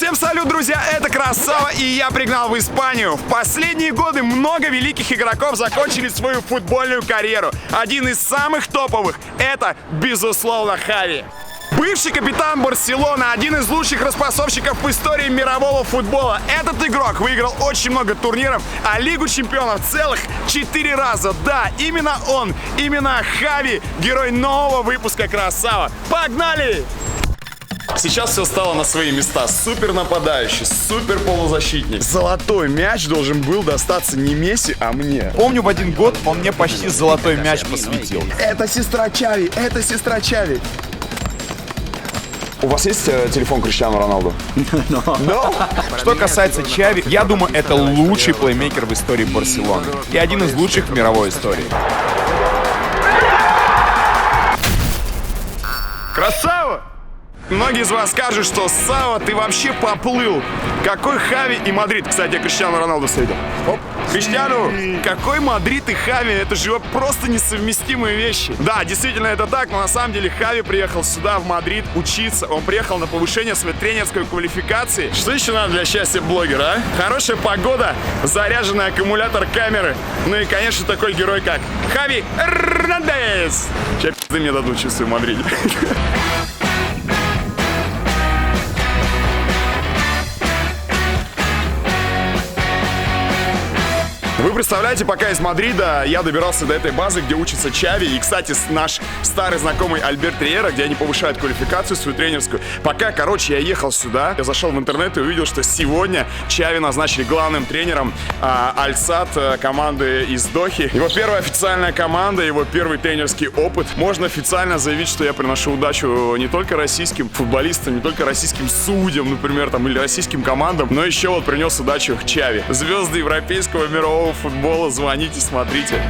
Всем салют, друзья, это Красава, и я пригнал в Испанию. В последние годы много великих игроков закончили свою футбольную карьеру. Один из самых топовых — это, безусловно, Хави. Бывший капитан Барселоны, один из лучших распасовщиков в истории мирового футбола. Этот игрок выиграл очень много турниров, а Лигу чемпионов целых 4 раза. Да, именно он, именно Хави, герой нового выпуска Красава. Погнали! Сейчас все стало на свои места. Супер нападающий, супер полузащитник. Золотой мяч должен был достаться не Месси, а мне. Помню, в один год он мне почти золотой мяч посвятил. Это сестра Чави, это сестра Чави. У вас есть телефон Криштиану Роналду? No. Что касается Чави, я думаю, это лучший плеймейкер в истории Барселоны. И один из лучших в мировой истории. Красава! Многие из вас скажут, что Сава, ты вообще поплыл. Какой Хави и Мадрид. Кстати, я Криштиану Роналду встретил. Оп. Криштиану, какой Мадрид и Хави? Это же просто несовместимые вещи. Да, действительно это так, но на самом деле Хави приехал сюда, в Мадрид, учиться. Он приехал на повышение своей тренерской квалификации. Что еще надо для счастья блогера, а? Хорошая погода, заряженный аккумулятор камеры. Ну и, конечно, такой герой, как Хави Эрнандес. Сейчас пизды мне дадут, чувствую, в Мадриде. Вы представляете, пока из Мадрида я добирался до этой базы, где учится Чави. И, кстати, наш старый знакомый Альберт Риера, где они повышают квалификацию свою тренерскую. Пока, короче, я ехал сюда, я зашел в интернет и увидел, что сегодня Чави назначили главным тренером Аль-Сад команды из Дохи. Его первая официальная команда, его первый тренерский опыт. Можно официально заявить, что я приношу удачу не только российским футболистам, не только российским судьям, например, там, или российским командам, но еще вот принес удачу Чави. Звезды европейского мирового футбола, звоните, смотрите.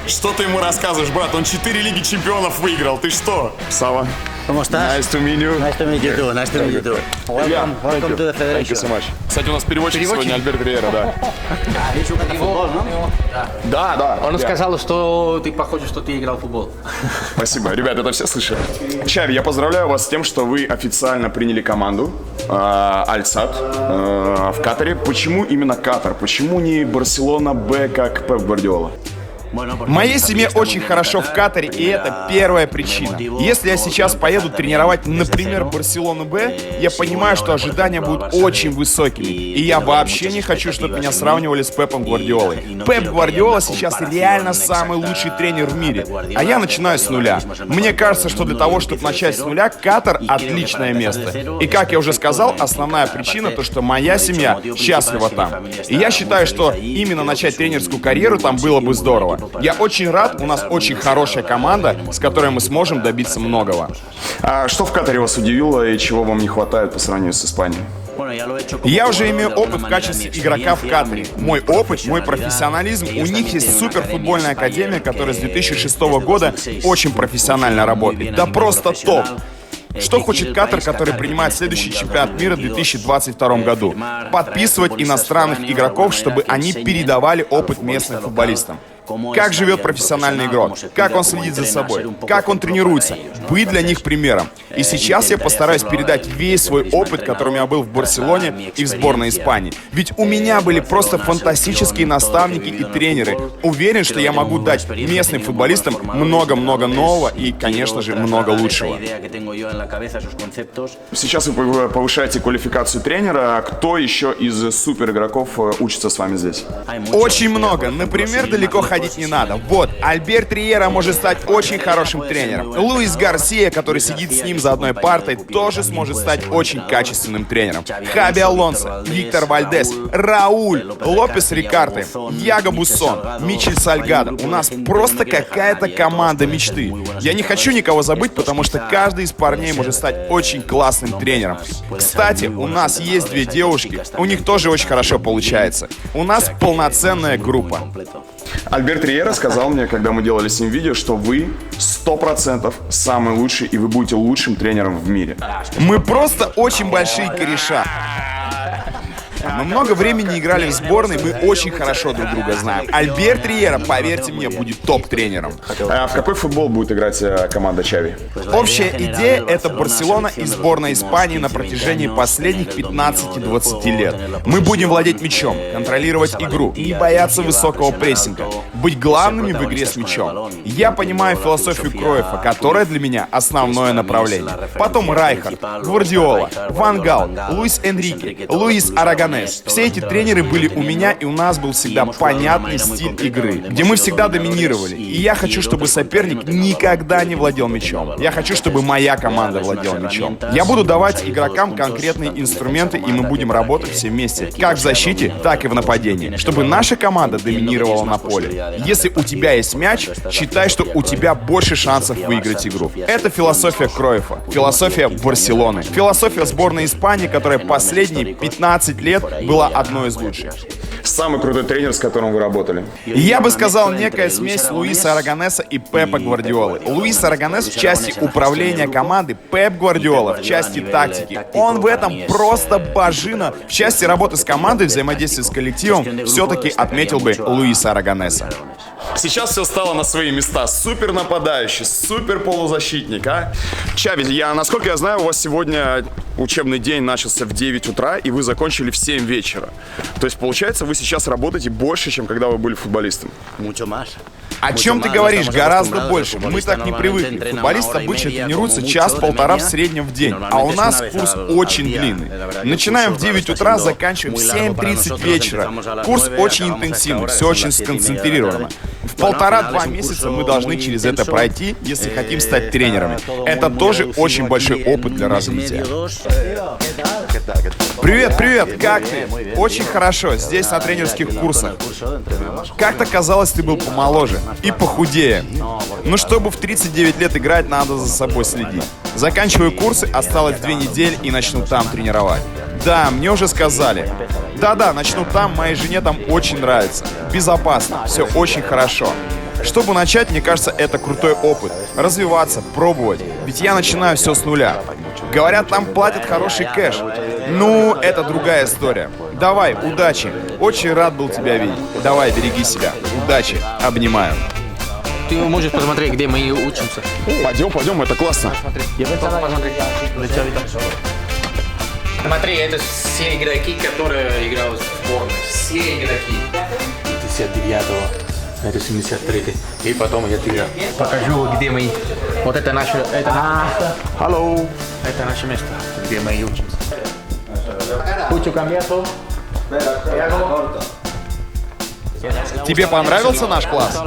Что ты ему рассказываешь, брат? Он 4 Лиги Чемпионов выиграл. Ты что? Сава. ¿Cómo estás? Nice to meet you. Nice to meet you too. Nice to meet you too. Welcome to the Thank you so Federation. much. Кстати, у нас переводчик сегодня Альберт Риера, да. Футбол, ¿no? Да. Он сказал, что ты похож, что ты играл в футбол. Спасибо. Ребят, это все слышали. Чави, я поздравляю вас с тем, что вы официально приняли команду Аль-Сад в Катаре. Почему именно Катар? Почему не Барселона Б, как Пеп Гвардиола? Моей семье очень хорошо в Катаре, и это первая причина. Если я сейчас поеду тренировать, например, Барселону Б, я понимаю, что ожидания будут очень высокими. И я вообще не хочу, чтобы меня сравнивали с Пепом Гвардиолой. Пеп Гвардиола сейчас реально самый лучший тренер в мире, а я начинаю с нуля. Мне кажется, что для того, чтобы начать с нуля, Катар — отличное место. И как я уже сказал, основная причина — то, что моя семья счастлива там. И я считаю, что именно начать тренерскую карьеру там было бы здорово. Я очень рад, у нас очень хорошая команда, с которой мы сможем добиться многого. А что в Катаре вас удивило и чего вам не хватает по сравнению с Испанией? Я уже имею опыт в качестве игрока в Катаре. Мой опыт, мой профессионализм. У них есть суперфутбольная академия, которая с 2006 года очень профессионально работает. Да просто топ. Что хочет Катар, который принимает следующий чемпионат мира в 2022 году? Подписывать иностранных игроков, чтобы они передавали опыт местным футболистам. Как живет профессиональный игрок, как он следит за собой, как он тренируется, быть для них примером. И сейчас я постараюсь передать весь свой опыт, который у меня был в Барселоне и в сборной Испании. Ведь у меня были просто фантастические наставники и тренеры. Уверен, что я могу дать местным футболистам много-много нового и, конечно же, много лучшего. Сейчас вы повышаете квалификацию тренера. А кто еще из суперигроков учится с вами здесь? Очень много. Например, далеко ходить не надо. Вот, Альберт Риера может стать очень хорошим тренером. Луис Гарсия, который сидит с ним за одной партой, тоже сможет стать очень качественным тренером. Хаби Алонсо, Виктор Вальдес, Рауль, Лопес Рикарте, Яго Буссон, Мичель Сальгадо. У нас просто какая-то команда мечты. Я не хочу никого забыть, потому что каждый из парней может стать очень классным тренером. Кстати, у нас есть 2 девушки, у них тоже очень хорошо получается. У нас полноценная группа. Альберт Риера сказал мне, когда мы делали с ним видео, что вы 100% самый лучший, и вы будете лучшим тренером в мире. Мы просто очень большие кореша. Мы много времени играли в сборной, мы очень хорошо друг друга знаем. Альберт Риера, поверьте мне, будет топ-тренером. А в какой футбол будет играть команда Чави? Общая идея — это Барселона и сборная Испании на протяжении последних 15-20 лет. Мы будем владеть мячом, контролировать игру, не бояться высокого прессинга, быть главными в игре с мячом. Я понимаю философию Кройфа, которая для меня основное направление. Потом Райхард, Гвардиола, Ван Гал, Луис Энрике, Луис Араганес. Все эти тренеры были у меня, и у нас был всегда понятный стиль игры, где мы всегда доминировали. И я хочу, чтобы соперник никогда не владел мячом. Я хочу, чтобы моя команда владела мячом. Я буду давать игрокам конкретные инструменты, и мы будем работать все вместе, как в защите, так и в нападении, чтобы наша команда доминировала на поле. Если у тебя есть мяч, считай, что у тебя больше шансов выиграть игру. Это философия Кройфа, философия Барселоны, философия сборной Испании, которая последние 15 лет была одной из лучших. Самый крутой тренер, с которым вы работали? Я бы сказал, некая смесь Луиса Араганеса и Пепа Гвардиолы. Луис Араганес в части управления команды, Пеп Гвардиола в части тактики. Он в этом просто божина. В части работы с командой, взаимодействия с коллективом, все-таки отметил бы Луиса Араганеса. Сейчас все стало на свои места. Супер нападающий, супер полузащитник, а? Чави, насколько я знаю, у вас сегодня учебный день начался в 9 утра, и вы закончили в 7 вечера. То есть, получается, вы сейчас работаете больше, чем когда вы были футболистом. О чем ты говоришь? Гораздо больше. Мы так не привыкли. Футболисты обычно тренируются час-полтора в среднем в день, а у нас курс очень длинный. Начинаем в 9 утра, заканчиваем в 7:30 вечера. Курс очень интенсивный, все очень сконцентрировано. В 1,5-2 месяца мы должны через это пройти, если хотим стать тренерами. Это тоже очень большой опыт для развития. Привет, привет, как ты? Очень хорошо, здесь на тренерских курсах. Как-то казалось, ты был помоложе и похудее. Но чтобы в 39 лет играть, надо за собой следить. Заканчиваю курсы, осталось 2 недели и начну там тренировать. Да, мне уже сказали. Да-да, начну там, моей жене там очень нравится. Безопасно, все очень хорошо. Чтобы начать, мне кажется, это крутой опыт. Развиваться, пробовать. Ведь я начинаю все с нуля. Говорят, там платят хороший кэш. Ну, это другая история. Давай, удачи. Очень рад был тебя видеть. Давай, береги себя. Удачи. Обнимаю. Ты можешь посмотреть, где мы учимся? Пойдем, это классно. Смотри, это все игроки, которые играют в сборной. Все игроки. 59-го, это 73-й. И потом я тебе покажу, где мы. Вот это наше... Hello. Это наше место, где мы учимся. Хочу cambiato. Тебе понравился наш класс?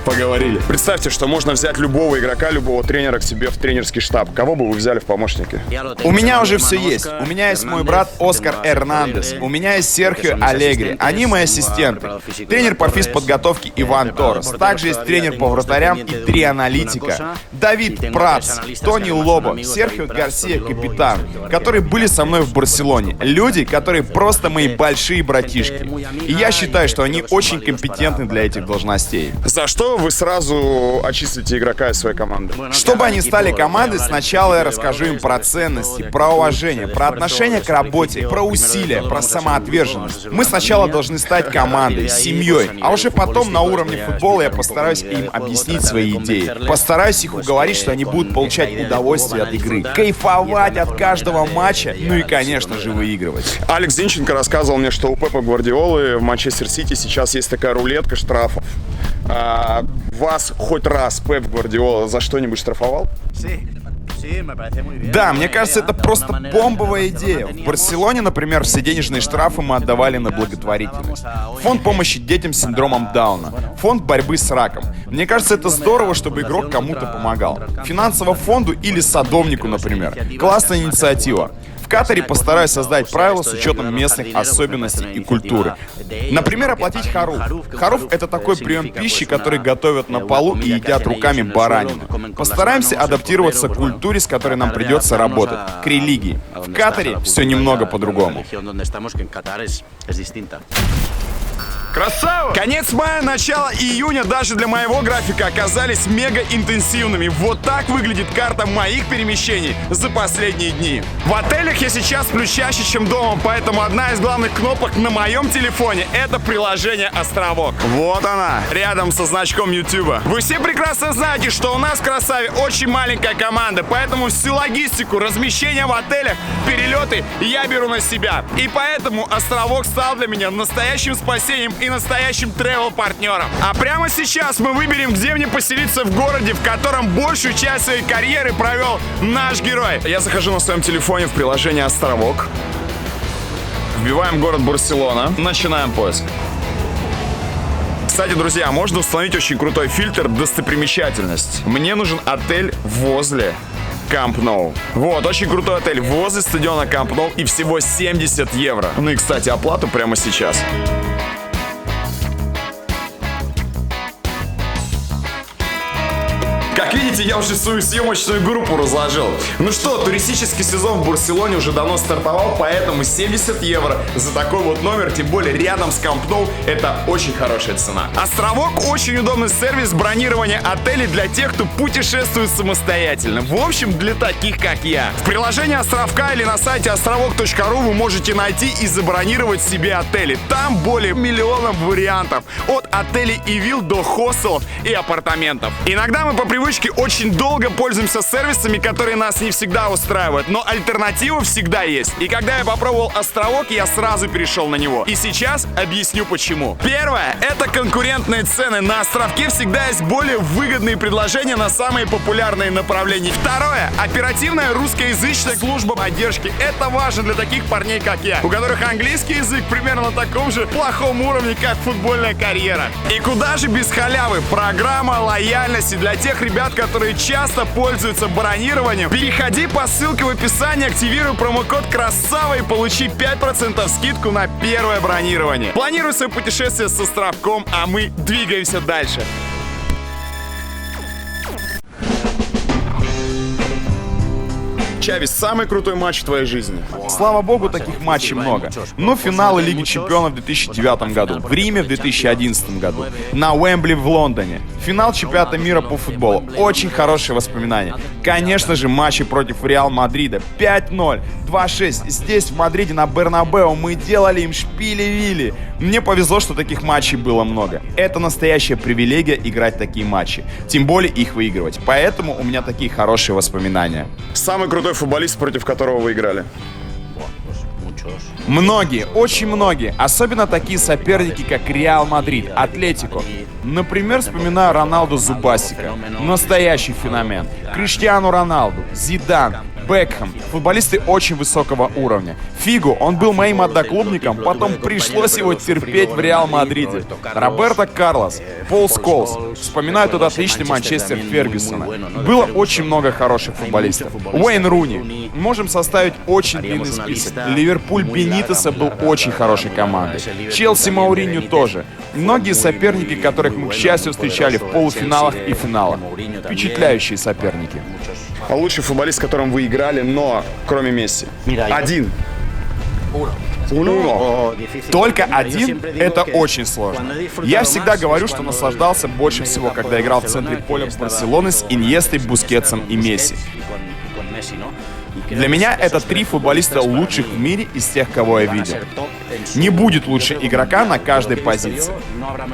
Поговорили. Представьте, что можно взять любого игрока, любого тренера к себе в тренерский штаб. Кого бы вы взяли в помощники? У меня уже все есть. У меня есть мой брат Оскар Эрнандес. У меня есть Серхио Алегри. Они мои ассистенты. Тренер по физподготовке Иван Торрес. Также есть тренер по вратарям и 3 аналитика. Давид Пратс, Тони Лобо, Серхио Гарсия, капитан, которые были со мной в Барселоне. Люди, которые просто мои большие братишки. И я считаю, что они очень компетентны для этих должностей. За что вы сразу очистите игрока из своей команды? Чтобы они стали командой, сначала я расскажу им про ценности, про уважение, про отношение к работе, про усилия, про самоотверженность. Мы сначала должны стать командой, семьей, а уже потом на уровне футбола я постараюсь им объяснить свои идеи. Постараюсь их уговорить, что они будут получать удовольствие от игры, кайфовать от каждого матча, ну и, конечно же, выигрывать. Алекс Зинченко рассказывал мне, что у Пепа Гвардиолы в Манчестер Сити сейчас есть такая рулетка штрафов. Вас хоть раз Пеп Гвардиола за что-нибудь штрафовал? Да, мне кажется, это просто бомбовая идея. В Барселоне, например, все денежные штрафы мы отдавали на благотворительность. Фонд помощи детям с синдромом Дауна. Фонд борьбы с раком. Мне кажется, это здорово, чтобы игрок кому-то помогал. Финансовому фонду или садовнику, например. Классная инициатива. В Катаре постараюсь создать правила с учетом местных особенностей и культуры. Например, оплатить харуф. Харуф — это такой прием пищи, который готовят на полу и едят руками баранину. Постараемся адаптироваться к культуре, с которой нам придется работать, к религии. В Катаре все немного по-другому. Красава! Конец мая, начало июня даже для моего графика оказались мега интенсивными. Вот так выглядит карта моих перемещений за последние дни. В отелях я сейчас сплю чаще, чем дома, поэтому одна из главных кнопок на моем телефоне — это приложение «Островок». Вот она, рядом со значком YouTube. Вы все прекрасно знаете, что у нас в Красаве очень маленькая команда, поэтому всю логистику, размещение в отелях, перелеты я беру на себя. И поэтому «Островок» стал для меня настоящим спасением и настоящим тревел-партнером. А прямо сейчас мы выберем, где мне поселиться в городе, в котором большую часть своей карьеры провел наш герой. Я захожу на своем телефоне в приложение «Островок». Вбиваем город Барселона. Начинаем поиск. Кстати, друзья, можно установить очень крутой фильтр «Достопримечательность». Мне нужен отель возле Камп Ноу. Вот, очень крутой отель возле стадиона Камп Ноу и всего 70 евро. Ну и, кстати, оплату прямо сейчас. Как видите, я уже свою съемочную группу разложил. Ну что, туристический сезон в Барселоне уже давно стартовал, поэтому 70 евро за такой вот номер, тем более рядом с Камп Ноу, это очень хорошая цена. Островок — очень удобный сервис бронирования отелей для тех, кто путешествует самостоятельно. В общем, для таких, как я. В приложении Островка или на сайте островок.ру вы можете найти и забронировать себе отели. Там более миллиона вариантов. От отелей и вилл до хостелов и апартаментов. Иногда мы по привычке очень долго пользуемся сервисами, которые нас не всегда устраивают, но альтернатива всегда есть. И когда я попробовал Островок, я сразу перешел на него. И сейчас объясню почему. Первое — это конкурентные цены. На Островке всегда есть более выгодные предложения на самые популярные направления. Второе — оперативная русскоязычная служба поддержки. Это важно для таких парней, как я, у которых английский язык примерно на таком же плохом уровне, как футбольная карьера. И куда же без халявы? Программа лояльности для тех ребят, которые часто пользуются бронированием. Переходи по ссылке в описании, активируй промокод «Красава» и получи 5% скидку на первое бронирование. Планируй свое путешествие с Островком, а мы двигаемся дальше. Чави, самый крутой матч в твоей жизни? Слава богу, таких матчей много. Но финалы Лиги Чемпионов в 2009 году, в Риме в 2011 году, на Уэмбли в Лондоне, финал чемпионата мира по футболу. Очень хорошие воспоминания. Конечно же, матчи против Реал Мадрида. 5-0, 2-6. Здесь, в Мадриде, на Бернабеу, мы делали им шпили-вили. Мне повезло, что таких матчей было много. Это настоящая привилегия играть такие матчи. Тем более их выигрывать. Поэтому у меня такие хорошие воспоминания. Самый крутой футболист, против которого вы играли? Многие, очень многие, особенно такие соперники, как Реал Мадрид, Атлетико. Например, вспоминаю Роналду Зубасика, настоящий феномен. Криштиану Роналду, Зидан, Бекхэм, футболисты очень высокого уровня. Фигу, он был моим одноклубником, потом пришлось его терпеть в Реал Мадриде. Роберто Карлос, Пол Сколс, вспоминаю тот отличный Манчестер Фергюсона. Было очень много хороших футболистов. Уэйн Руни. Можем составить очень длинный список. Ливерпуль Бенитеса был очень хорошей командой. Челси Мауриньо тоже. Многие соперники, которых мы, к счастью, встречали в полуфиналах и финалах. Впечатляющие соперники. А лучший футболист, с которым вы играли, но кроме Месси? Один. Только один — это очень сложно. Я всегда говорю, что наслаждался больше всего, когда играл в центре поля Барселоны с Иньестой, Бускетсом и Месси. Для меня это три футболиста лучших в мире из тех, кого я видел. Не будет лучше игрока на каждой позиции.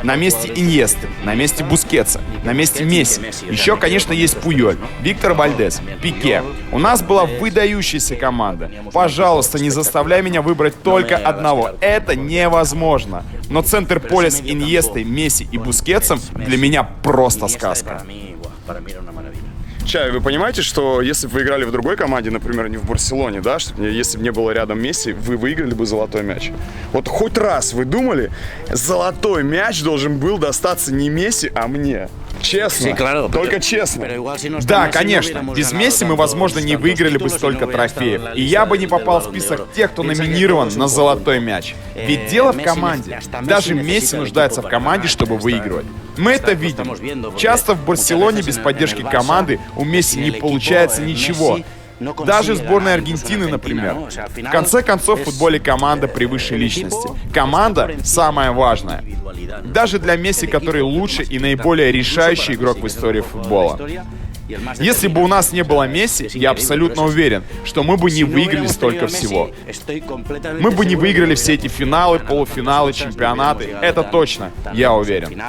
На месте Иньесты, на месте Бускетса, на месте Месси. Еще, конечно, есть Пуйоль, Виктор Вальдес, Пике. У нас была выдающаяся команда. Пожалуйста, не заставляй меня выбрать только одного. Это невозможно. Но центр поля с Иньестой, Месси и Бускетсом для меня просто сказка. Чави, вы понимаете, что если бы вы играли в другой команде, например, не в Барселоне, да, если бы не было рядом Месси, вы выиграли бы золотой мяч? Вот хоть раз вы думали, золотой мяч должен был достаться не Месси, а мне? Честно, только честно. Да, конечно. Без Месси мы, возможно, не выиграли бы столько трофеев. И я бы не попал в список тех, кто номинирован на золотой мяч. Ведь дело в команде. Даже Месси нуждается в команде, чтобы выигрывать. Мы это видим. Часто в Барселоне без поддержки команды у Месси не получается ничего. Даже сборная Аргентины, например. В конце концов, в футболе команда превыше личности. Команда — самое важное. Даже для Месси, который лучший и наиболее решающий игрок в истории футбола. Если бы у нас не было Месси, я абсолютно уверен, что мы бы не выиграли столько всего. Мы бы не выиграли все эти финалы, полуфиналы, чемпионаты. Это точно, я уверен.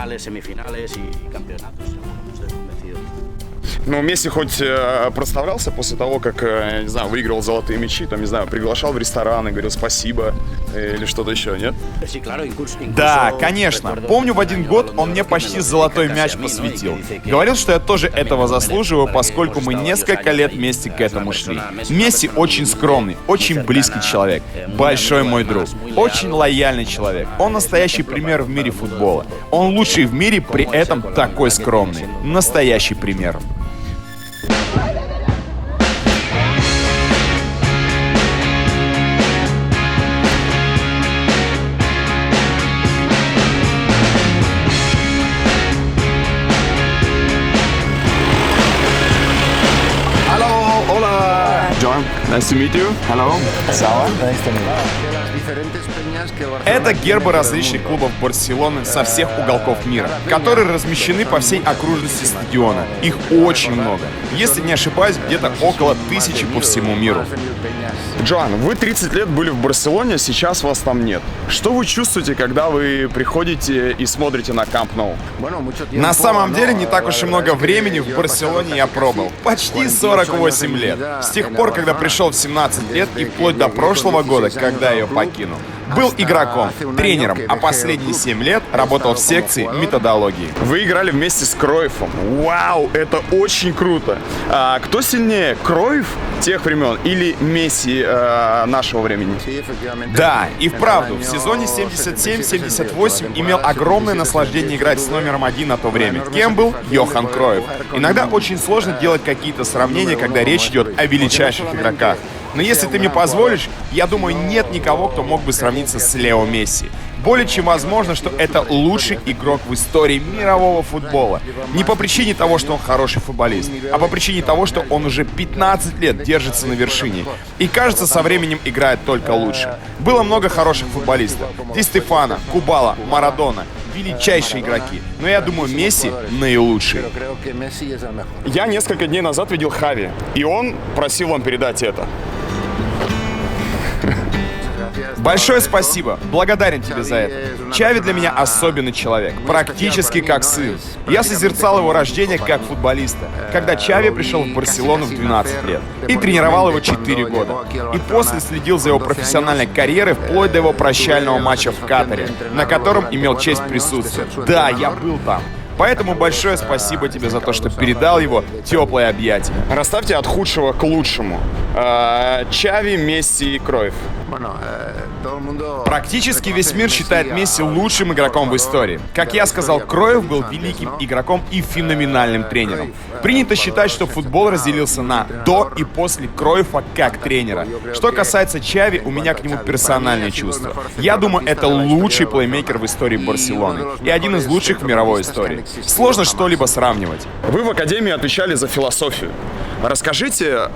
Но Месси хоть проставлялся после того, как, не знаю, выигрывал золотые мячи, там, не знаю, приглашал в ресторан и говорил спасибо или что-то еще, нет? Да, конечно. Помню, в один год он мне почти золотой мяч посвятил. Говорил, что я тоже этого заслуживаю, поскольку мы несколько лет вместе к этому шли. Месси очень скромный, очень близкий человек, большой мой друг, очень лояльный человек. Он настоящий пример в мире футбола. Он лучший в мире, при этом такой скромный. Настоящий пример. John, nice to meet you. Hello. Сава. Это гербы различных клубов Барселоны со всех уголков мира, которые размещены по всей окружности стадиона. Их очень много. Если не ошибаюсь, где-то около 1000 по всему миру. Джоан, вы 30 лет были в Барселоне, сейчас вас там нет. Что вы чувствуете, когда вы приходите и смотрите на Камп Ноу? На самом деле, не так уж и много времени в Барселоне я пробыл. Почти 48 лет. С тех пор, когда пришел в 17 лет и вплоть до прошлого года, когда ее покинул. Был игроком, тренером, а последние 7 лет работал в секции методологии. Вы играли вместе с Кройфом. Вау, это очень круто. А кто сильнее, Кройф тех времен или Месси нашего времени? Да, и вправду, в сезоне 77-78 имел огромное наслаждение играть с номером 1 на то время. Кем был? Йохан Кройф. Иногда очень сложно делать какие-то сравнения, когда речь идет о величайших игроках. Но если ты мне позволишь, я думаю, нет никого, кто мог бы сравниться с Лео Месси. Более чем возможно, что это лучший игрок в истории мирового футбола. Не по причине того, что он хороший футболист, а по причине того, что он уже 15 лет держится на вершине. И кажется, со временем играет только лучше. Было много хороших футболистов. Ди Стефано, Кубала, Марадона. Величайшие игроки. Но я думаю, Месси наилучший. Я несколько дней назад видел Хави, и он просил вам передать это. Большое спасибо. Благодарен тебе за это. Чави для меня особенный человек. Практически как сын. Я созерцал его рождение как футболиста, когда Чави пришел в Барселону в 12 лет. И тренировал его 4 года. И после следил за его профессиональной карьерой вплоть до его прощального матча в Катаре, на котором имел честь присутствовать. Да, я был там. Поэтому большое спасибо тебе за то, что передал его теплые объятия. Расставьте от худшего к лучшему. Чави, Месси и Кройф. Практически весь мир считает Месси лучшим игроком в истории. Как я сказал, Кройф был великим игроком и феноменальным тренером. Принято считать, что футбол разделился на до и после Кройфа как тренера. Что касается Чави, у меня к нему персональные чувства. Я думаю, это лучший плеймейкер в истории Барселоны и один из лучших в мировой истории. Сложно что-либо сравнивать. Вы в Академии отвечали за философию. Расскажите,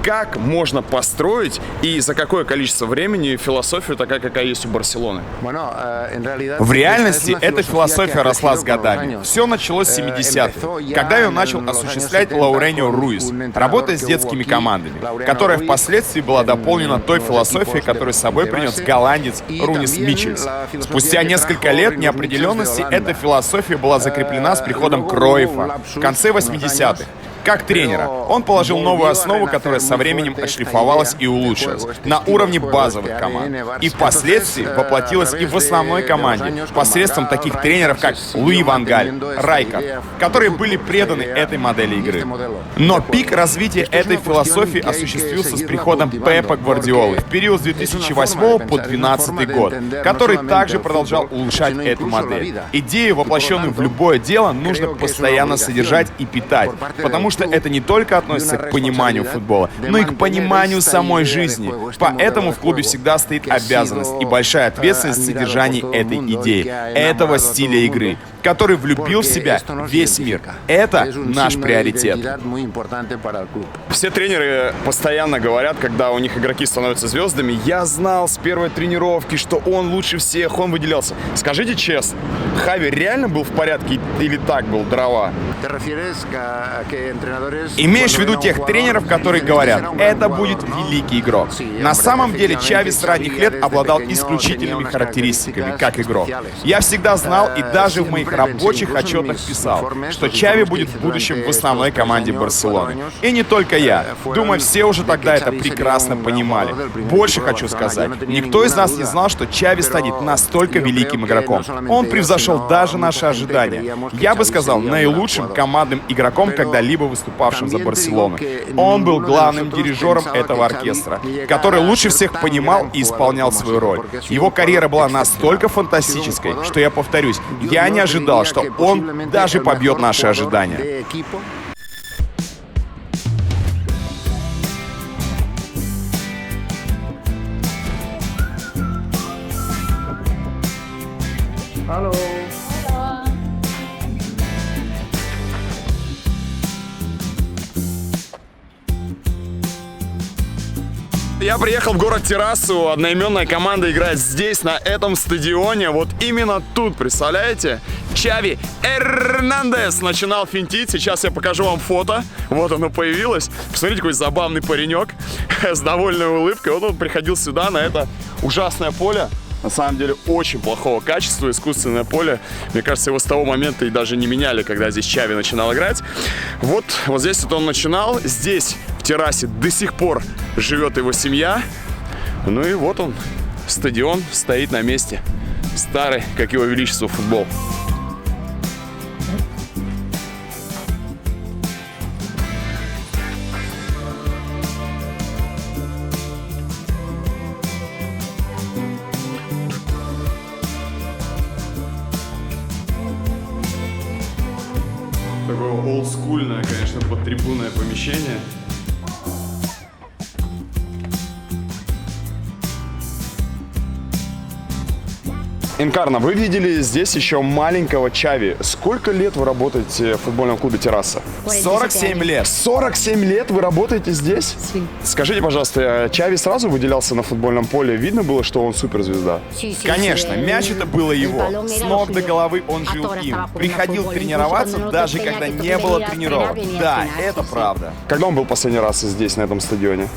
как можно построить и за какое количество времени философию такая, какая есть у Барселоны? В реальности эта философия росла с годами. Все началось с 70-х, когда ее начал осуществлять Лауренио Руис, работая с детскими командами, которая впоследствии была дополнена той философией, которую с собой принес голландец Рунис Мичельс. Спустя несколько лет неопределенности эта философия была закреплена с приходом Кройфа в конце 80-х. Как тренера, он положил новую основу, которая со временем отшлифовалась и улучшилась на уровне базовых команд. И впоследствии воплотилась и в основной команде посредством таких тренеров, как Луи Ван Галь, Райкард, которые были преданы этой модели игры. Но пик развития этой философии осуществился с приходом Пепа Гвардиолы в период с 2008 по 2012 год, который также продолжал улучшать эту модель. Идею, воплощенную в любое дело, нужно постоянно содержать и питать, потому что что это не только относится к пониманию футбола, но и к пониманию самой жизни. Поэтому в клубе всегда стоит обязанность и большая ответственность в содержании этой идеи, этого стиля игры, который влюбил в себя весь мир. Это наш приоритет. Все тренеры постоянно говорят, когда у них игроки становятся звездами: я знал с первой тренировки, что он лучше всех, он выделялся. Скажите честно, Хави реально был в порядке или так был дрова? Имеешь в виду тех тренеров, которые говорят, это будет великий игрок. На самом деле Чави с ранних лет обладал исключительными характеристиками, как игрок. Я всегда знал и даже в моих рабочих отчетах писал, что Чави будет в будущем в основной команде Барселоны. И не только я. Думаю, все уже тогда это прекрасно понимали. Больше хочу сказать, никто из нас не знал, что Чави станет настолько великим игроком. Он превзошел даже наши ожидания. Я бы сказал, наилучшим командным игроком, когда-либо выступавшим за Барселону. Он был главным дирижером этого оркестра, который лучше всех понимал и исполнял свою роль. Его карьера была настолько фантастической, что я повторюсь, я не ожидал, что он даже побьет наши ожидания. Я приехал в город Террасу, одноименная команда играет здесь, на этом стадионе, вот именно тут, представляете? Чави Эрнандес начинал финтить, сейчас я покажу вам фото, вот оно появилось. Посмотрите, какой забавный паренек с довольной улыбкой, вот он приходил сюда, на это ужасное поле. На самом деле очень плохого качества, искусственное поле. Мне кажется, его с того момента и даже не меняли, когда здесь Чави начинал играть. Вот здесь вот он начинал. Здесь, в террасе, до сих пор живет его семья. Ну и вот он, стадион стоит на месте. Старый, как его величество, футбол. Такое олдскульное, конечно, подтрибунное помещение. Инкарна, вы видели здесь еще маленького Чави. Сколько лет вы работаете в футбольном клубе «Терраса»? 47 лет. 47 лет вы работаете здесь? Скажите, пожалуйста, Чави сразу выделялся на футбольном поле? Видно было, что он суперзвезда? Конечно, мяч это было его. С ног до головы он жил им. Приходил тренироваться, даже когда не было тренировок. Да, это правда. Когда он был последний раз здесь, на этом стадионе?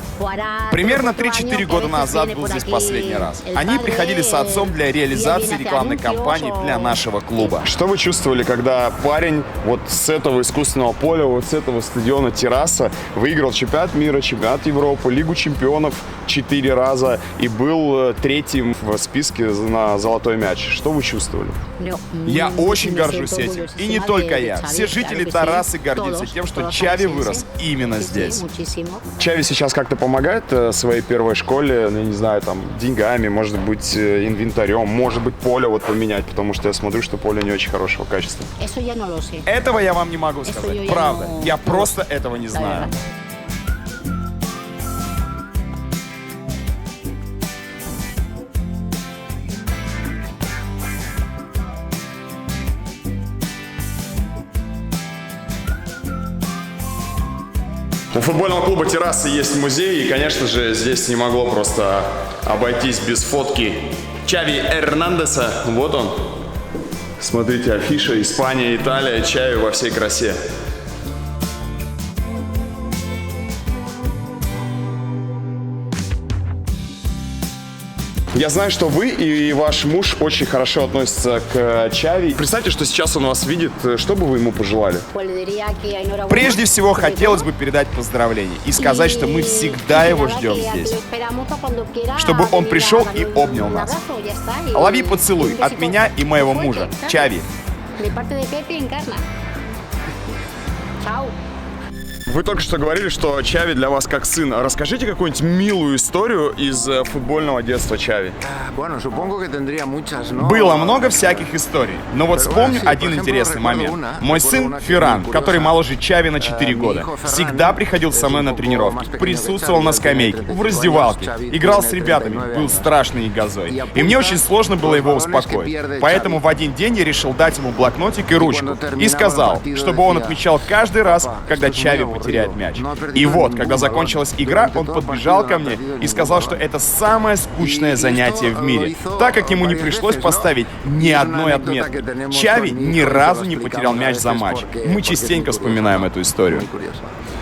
Примерно 3-4 года назад был здесь последний раз. Они приходили с отцом для реализации рекламной кампании для нашего клуба. Что вы чувствовали, когда парень вот с этого искусственного поля, вот с этого стадиона «Терраса» выиграл чемпионат мира, чемпионат Европы, Лигу чемпионов 4 раза и был третьим в списке на золотой мяч? Что вы чувствовали? Я очень горжусь этим. И не только я. Все жители Террасы гордятся тем, что Чави вырос именно здесь. Чави сейчас как-то помогает своей первой школе, ну, я не знаю, там, деньгами, может быть, инвентарем, может быть, поле вот поменять, потому что я смотрю, что поле не очень хорошего качества. Этого я вам не могу сказать. Правда. Я просто этого не знаю. У футбольного клуба «Террасы» есть музей, и, конечно же, здесь не могло просто обойтись без фотки Чави Эрнандеса. Вот он. Смотрите, афиша: Испания, Италия, Чави во всей красе. Я знаю, что вы и ваш муж очень хорошо относятся к Чави. Представьте, что сейчас он вас видит. Что бы вы ему пожелали? Прежде всего, хотелось бы передать поздравления и сказать, что мы всегда его ждем здесь. Чтобы он пришел и обнял нас. Лови поцелуй от меня и моего мужа, Чави. Вы только что говорили, что Чави для вас как сын. Расскажите какую-нибудь милую историю из футбольного детства Чави. Было много всяких историй, но вот вспомню один интересный момент. Мой сын Ферран, который моложе Чави на 4 года, всегда приходил со мной на тренировки, присутствовал на скамейке, в раздевалке, играл с ребятами, был страшный негодяй. И мне очень сложно было его успокоить. Поэтому в один день я решил дать ему блокнотик и ручку. И сказал, чтобы он отмечал каждый раз, когда Чави потеряет мяч. И вот, когда закончилась игра, он подбежал ко мне и сказал, что это самое скучное занятие в мире, так как ему не пришлось поставить ни одной отметки. Чави ни разу не потерял мяч за матч. Мы частенько вспоминаем эту историю.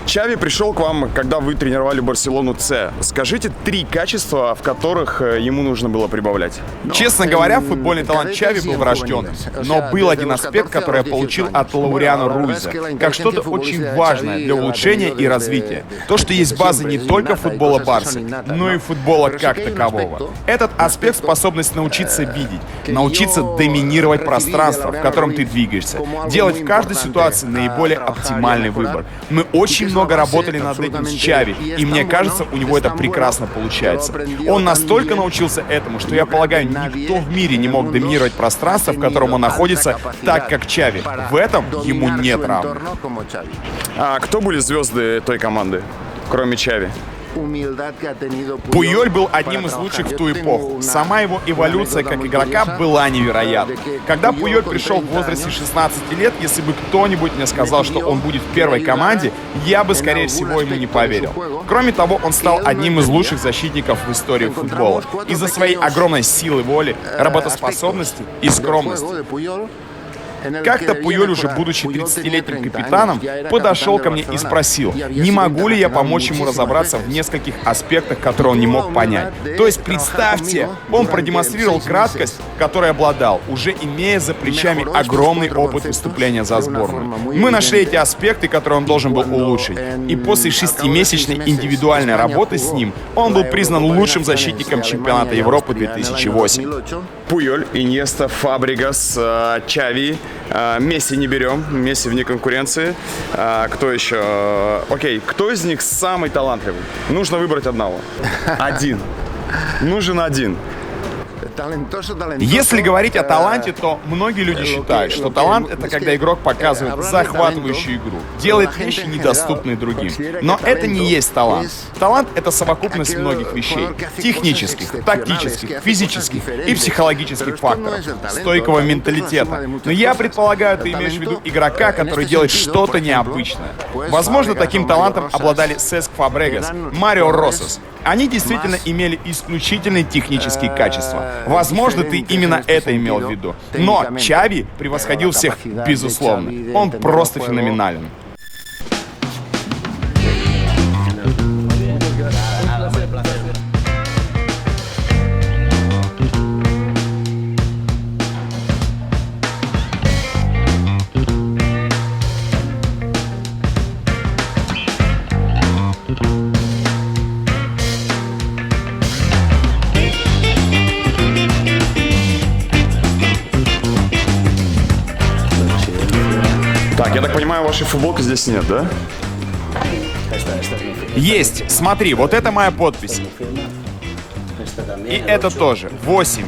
Чави пришел к вам, когда вы тренировали Барселону С. Скажите 3 качества, в которых ему нужно было прибавлять. Честно говоря, футбольный талант Чави был врожденным. Но был один аспект, который я получил от Лауриано Руиза, как что-то очень важное для улучшения и развития. То, что есть база не только футбола Барсы, но и футбола как такового. Этот аспект — способность научиться видеть, научиться доминировать пространство, в котором ты двигаешься, делать в каждой ситуации наиболее оптимальный выбор. Мы очень много работали над этим с Чави, и мне кажется, у него это прекрасно получается. Он настолько научился этому, что, я полагаю, никто в мире не мог доминировать пространство, в котором он находится, так как Чави. В этом ему нет равных. А кто были звезды той команды, кроме Чави? Пуйоль был одним из лучших в ту эпоху. Сама его эволюция как игрока была невероятна. Когда Пуйоль пришел в возрасте 16 лет, если бы кто-нибудь мне сказал, что он будет в первой команде, я бы, скорее всего, ему не поверил. Кроме того, он стал одним из лучших защитников в истории футбола из-за своей огромной силы воли, работоспособности и скромности. Как-то Пуйоль, уже будучи 30-летним капитаном, подошел ко мне и спросил, не могу ли я помочь ему разобраться в нескольких аспектах, которые он не мог понять. То есть, представьте, он продемонстрировал краткость, которой обладал, уже имея за плечами огромный опыт выступления за сборную. Мы нашли эти аспекты, которые он должен был улучшить. И после 6-месячной индивидуальной работы с ним, он был признан лучшим защитником чемпионата Европы 2008. Пуйоль, Иньеста, Фабригас, Чави. Месси не берем, Месси вне конкуренции. Кто еще? Окей, кто из них самый талантливый? Нужно выбрать одного. Один. Нужен один. Если говорить о таланте, то многие люди считают, что талант — это когда игрок показывает захватывающую игру, делает вещи, недоступные другим. Но это не есть талант. Талант — это совокупность многих вещей. Технических, тактических, физических и психологических факторов. Стойкого менталитета. Но я предполагаю, ты имеешь в виду игрока, который делает что-то необычное. Возможно, таким талантом обладали Сеск Фабрегас, Марио Росас. Они действительно имели исключительные технические качества. Возможно, ты именно это имел в виду. Но Чави превосходил всех, безусловно. Он просто феноменален. Так, я так понимаю, вашей футболки здесь нет, да? Есть. Смотри, вот это моя подпись. И это тоже. 8.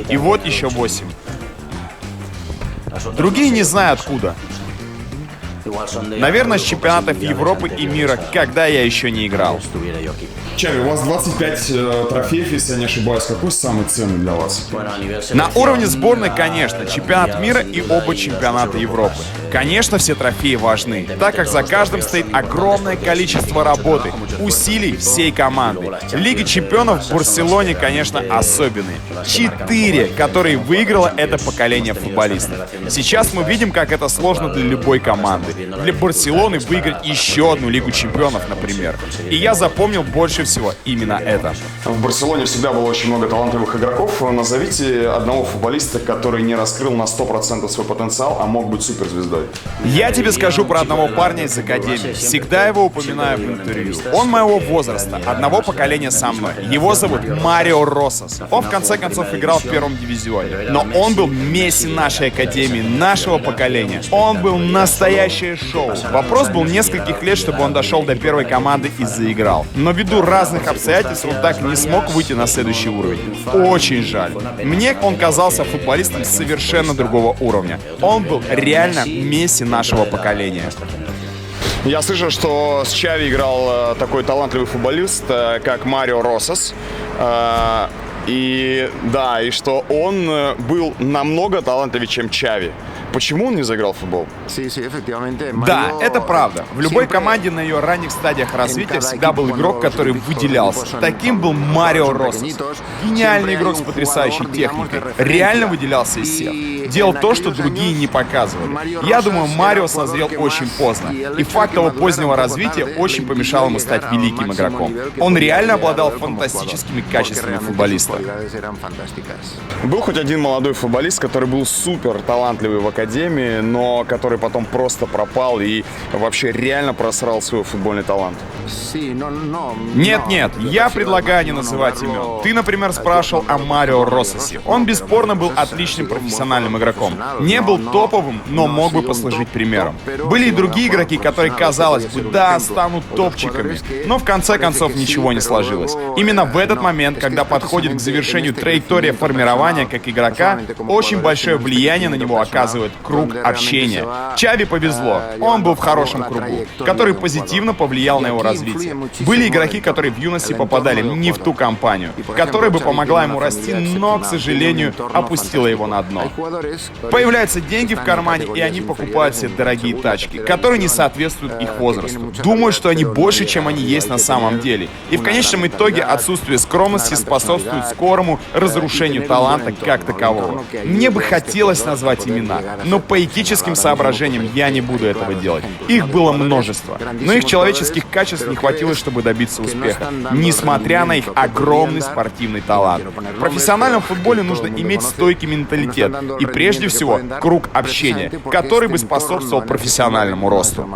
И вот еще 8. Другие не знаю откуда. Наверное, с чемпионатов Европы и мира, когда я еще не играл. Чави, у вас 25 трофеев, если я не ошибаюсь. Какой самый ценный для вас? На уровне сборной, конечно, чемпионат мира и оба чемпионата Европы. Конечно, все трофеи важны, так как за каждым стоит огромное количество работы, усилий всей команды. Лига чемпионов в Барселоне, конечно, особенные. 4, которые выиграло это поколение футболистов. Сейчас мы видим, как это сложно для любой команды. Для Барселоны выиграть еще одну Лигу чемпионов, например. И я запомнил больше лучше всего именно это. В Барселоне всегда было очень много талантливых игроков. Назовите одного футболиста, который не раскрыл на 100% свой потенциал, а мог быть суперзвездой. Я тебе скажу про одного парня из Академии. Всегда его упоминаю в интервью. Он моего возраста, одного поколения со мной. Его зовут Марио Росас. Он в конце концов играл в первом дивизионе. Но он был Месси нашей Академии, нашего поколения. Он был настоящее шоу. Вопрос был нескольких лет, чтобы он дошел до первой команды и заиграл. Но ввиду разных обстоятельств он так и не смог выйти на следующий уровень. Очень жаль. Мне он казался футболистом совершенно другого уровня. Он был реально Месси нашего поколения. Я слышал, что с Чави играл такой талантливый футболист, как Марио Росас. И да, и что он был намного талантливее, чем Чави. Почему он не заиграл в футбол? Да, это правда. В любой команде на ее ранних стадиях развития всегда был игрок, который выделялся. Таким был Марио Росас. Гениальный игрок с потрясающей техникой. Реально выделялся из всех. Делал то, что другие не показывали. Я думаю, Марио созрел очень поздно. И факт его позднего развития очень помешал ему стать великим игроком. Он реально обладал фантастическими качествами футболиста. Был хоть один молодой футболист, который был супер талантливый в Академии, но который потом просто пропал и вообще реально просрал свой футбольный талант? Нет, я предлагаю не называть имен. Ты, например, спрашивал о Марио Росасе. Он бесспорно был отличным профессиональным игроком. Не был топовым, но мог бы послужить примером. Были и другие игроки, которые, казалось бы, да, станут топчиками, но в конце концов ничего не сложилось. Именно в этот момент, когда подходит к завершению траектория формирования как игрока, очень большое влияние на него оказывает круг общения. Чави повезло. Он был в хорошем кругу, который позитивно повлиял на его развитие. Были игроки, которые в юности попадали не в ту компанию, которая бы помогла ему расти, но, к сожалению, опустила его на дно. Появляются деньги в кармане, и они покупают себе дорогие тачки, которые не соответствуют их возрасту. Думают, что они больше, чем они есть на самом деле. И в конечном итоге отсутствие скромности способствует скорому разрушению таланта как такового. Мне бы хотелось назвать имена, но по этическим соображениям я не буду этого делать. Их было множество, но их человеческих качеств не хватило, чтобы добиться успеха, несмотря на их огромный спортивный талант. В профессиональном футболе нужно иметь стойкий менталитет и прежде всего круг общения, который бы способствовал профессиональному росту.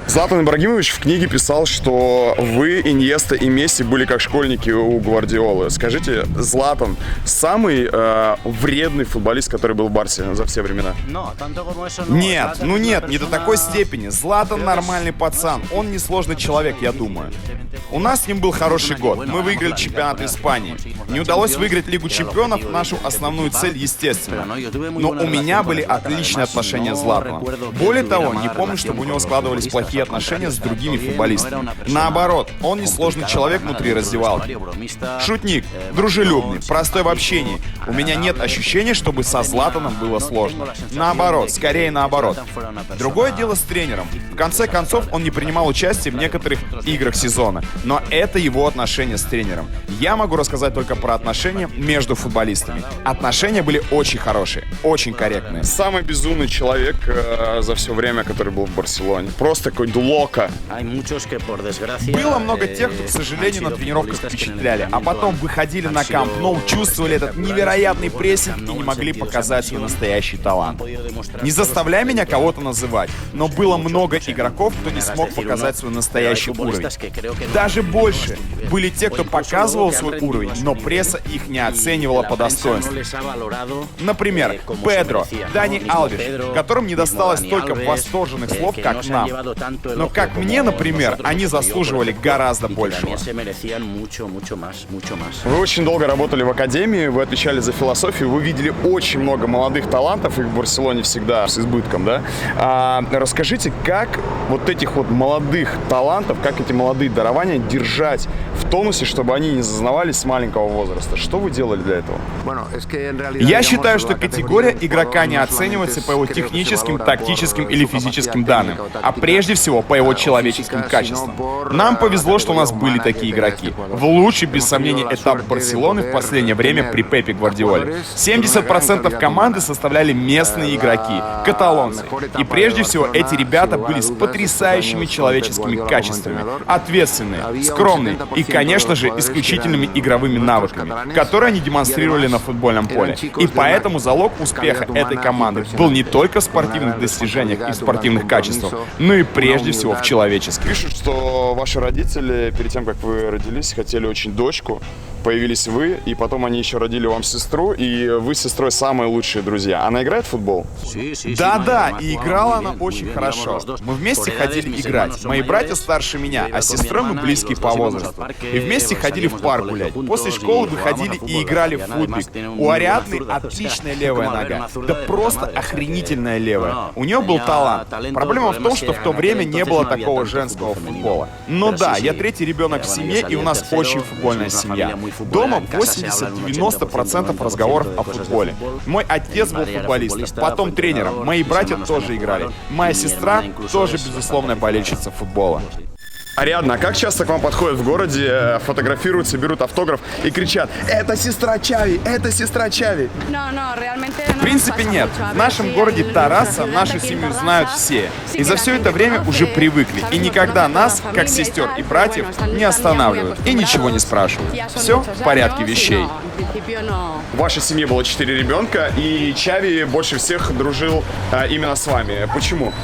Златан Ибрагимович в книге писал, что вы, Иньеста и Месси были как школьники у Гвардиолы. Скажите, Златан самый вредный футболист, который был в Барсе за все времена? Нет, не до такой степени. Златан нормальный пацан, он несложный человек, я думаю. У нас с ним был хороший год. Мы выиграли чемпионат Испании. Не удалось выиграть Лигу чемпионов, нашу основную цель, естественно. Но у меня были отличные отношения с Златаном. Более того, не помню, чтобы у него складывались плохие отношения с другими футболистами. Наоборот, он несложный человек внутри раздевалки. Шутник, дружелюбный, простой в общении. У меня нет ощущения, чтобы со Златаном было сложно. Наоборот, скорее наоборот. Другое дело с тренером. В конце концов, он не принимал участие в некоторых играх сезона. Но это его отношения с тренером. Я могу рассказать только про отношения между футболистами. Отношения были очень хорошие, очень корректные. Самый безумный человек за все время, который был в Барселоне. Просто какой-то лока. Было много тех, кто, к сожалению, на тренировках впечатляли, а потом выходили на Камп Ноу, чувствовали этот невероятный прессинг и не могли показать свой настоящий талант. Не заставляй меня кого-то называть, но было много игроков, кто не смог показать свой настоящий уровень. Даже больше. Были те, кто показывал свой уровень, но пресса их не оценивала по достоинству. Например, Педро, Дани Алвеш, которым не досталось столько восторженных слов, как нам. Но как мне, например, они заслуживали гораздо большего. Вы очень долго работали в Академии, вы отвечали за философию, вы видели очень много молодых талантов, их в Барселоне всегда с избытком, да? Расскажите, как вот этих вот молодых талантов, как эти молодые дарования держать в тонусе, чтобы они не зазнавались с маленького возраста? Что вы делали для этого? Я считаю, что категория игрока не оценивается по его техническим, тактическим или физическим данным, а прежде всего по его человеческим качествам. Нам повезло, что у нас были такие игроки. В лучший, без сомнения, этап Барселоны в последнее время при Пепе Гвардиоле. 70% команды составляли местные игроки, каталонцы. И прежде всего эти ребята были с потрясающими человеческими качествами, ответственные, скромные и, конечно, конечно же, исключительными игровыми навыками, которые они демонстрировали на футбольном поле. И поэтому залог успеха этой команды был не только в спортивных достижениях и спортивных качествах, но и прежде всего в человеческих. Пишут, что ваши родители, перед тем, как вы родились, хотели очень дочку. Появились вы, и потом они еще родили вам сестру, и вы с сестрой самые лучшие друзья. Она играет в футбол? Да-да, и играла она очень хорошо. Мы вместе ходили играть. Мои братья старше меня, а с сестрой мы близкие по возрасту. И вместе ходили в парк гулять. После школы выходили и играли в футбик. У Ариадны отличная левая нога. Да просто охренительная левая. У нее был талант. Проблема в том, что в то время не было такого женского футбола. Но да, я третий ребенок в семье, и у нас очень футбольная семья. Дома 80-90% разговоров о футболе. Мой отец был футболистом, потом тренером. Мои братья тоже играли. Моя сестра тоже безусловная болельщица футбола. Ариадна, а как часто к вам подходят в городе, фотографируются, берут автограф и кричат: «Это сестра Чави! Это сестра Чави!» В принципе, нет. В нашем городе Тараса нашу семью знают все. И за все это время уже привыкли. И никогда нас, как сестер и братьев, не останавливают и ничего не спрашивают. Все в порядке вещей. В вашей семье было 4 ребенка, и Чави больше всех дружил именно с вами. Почему?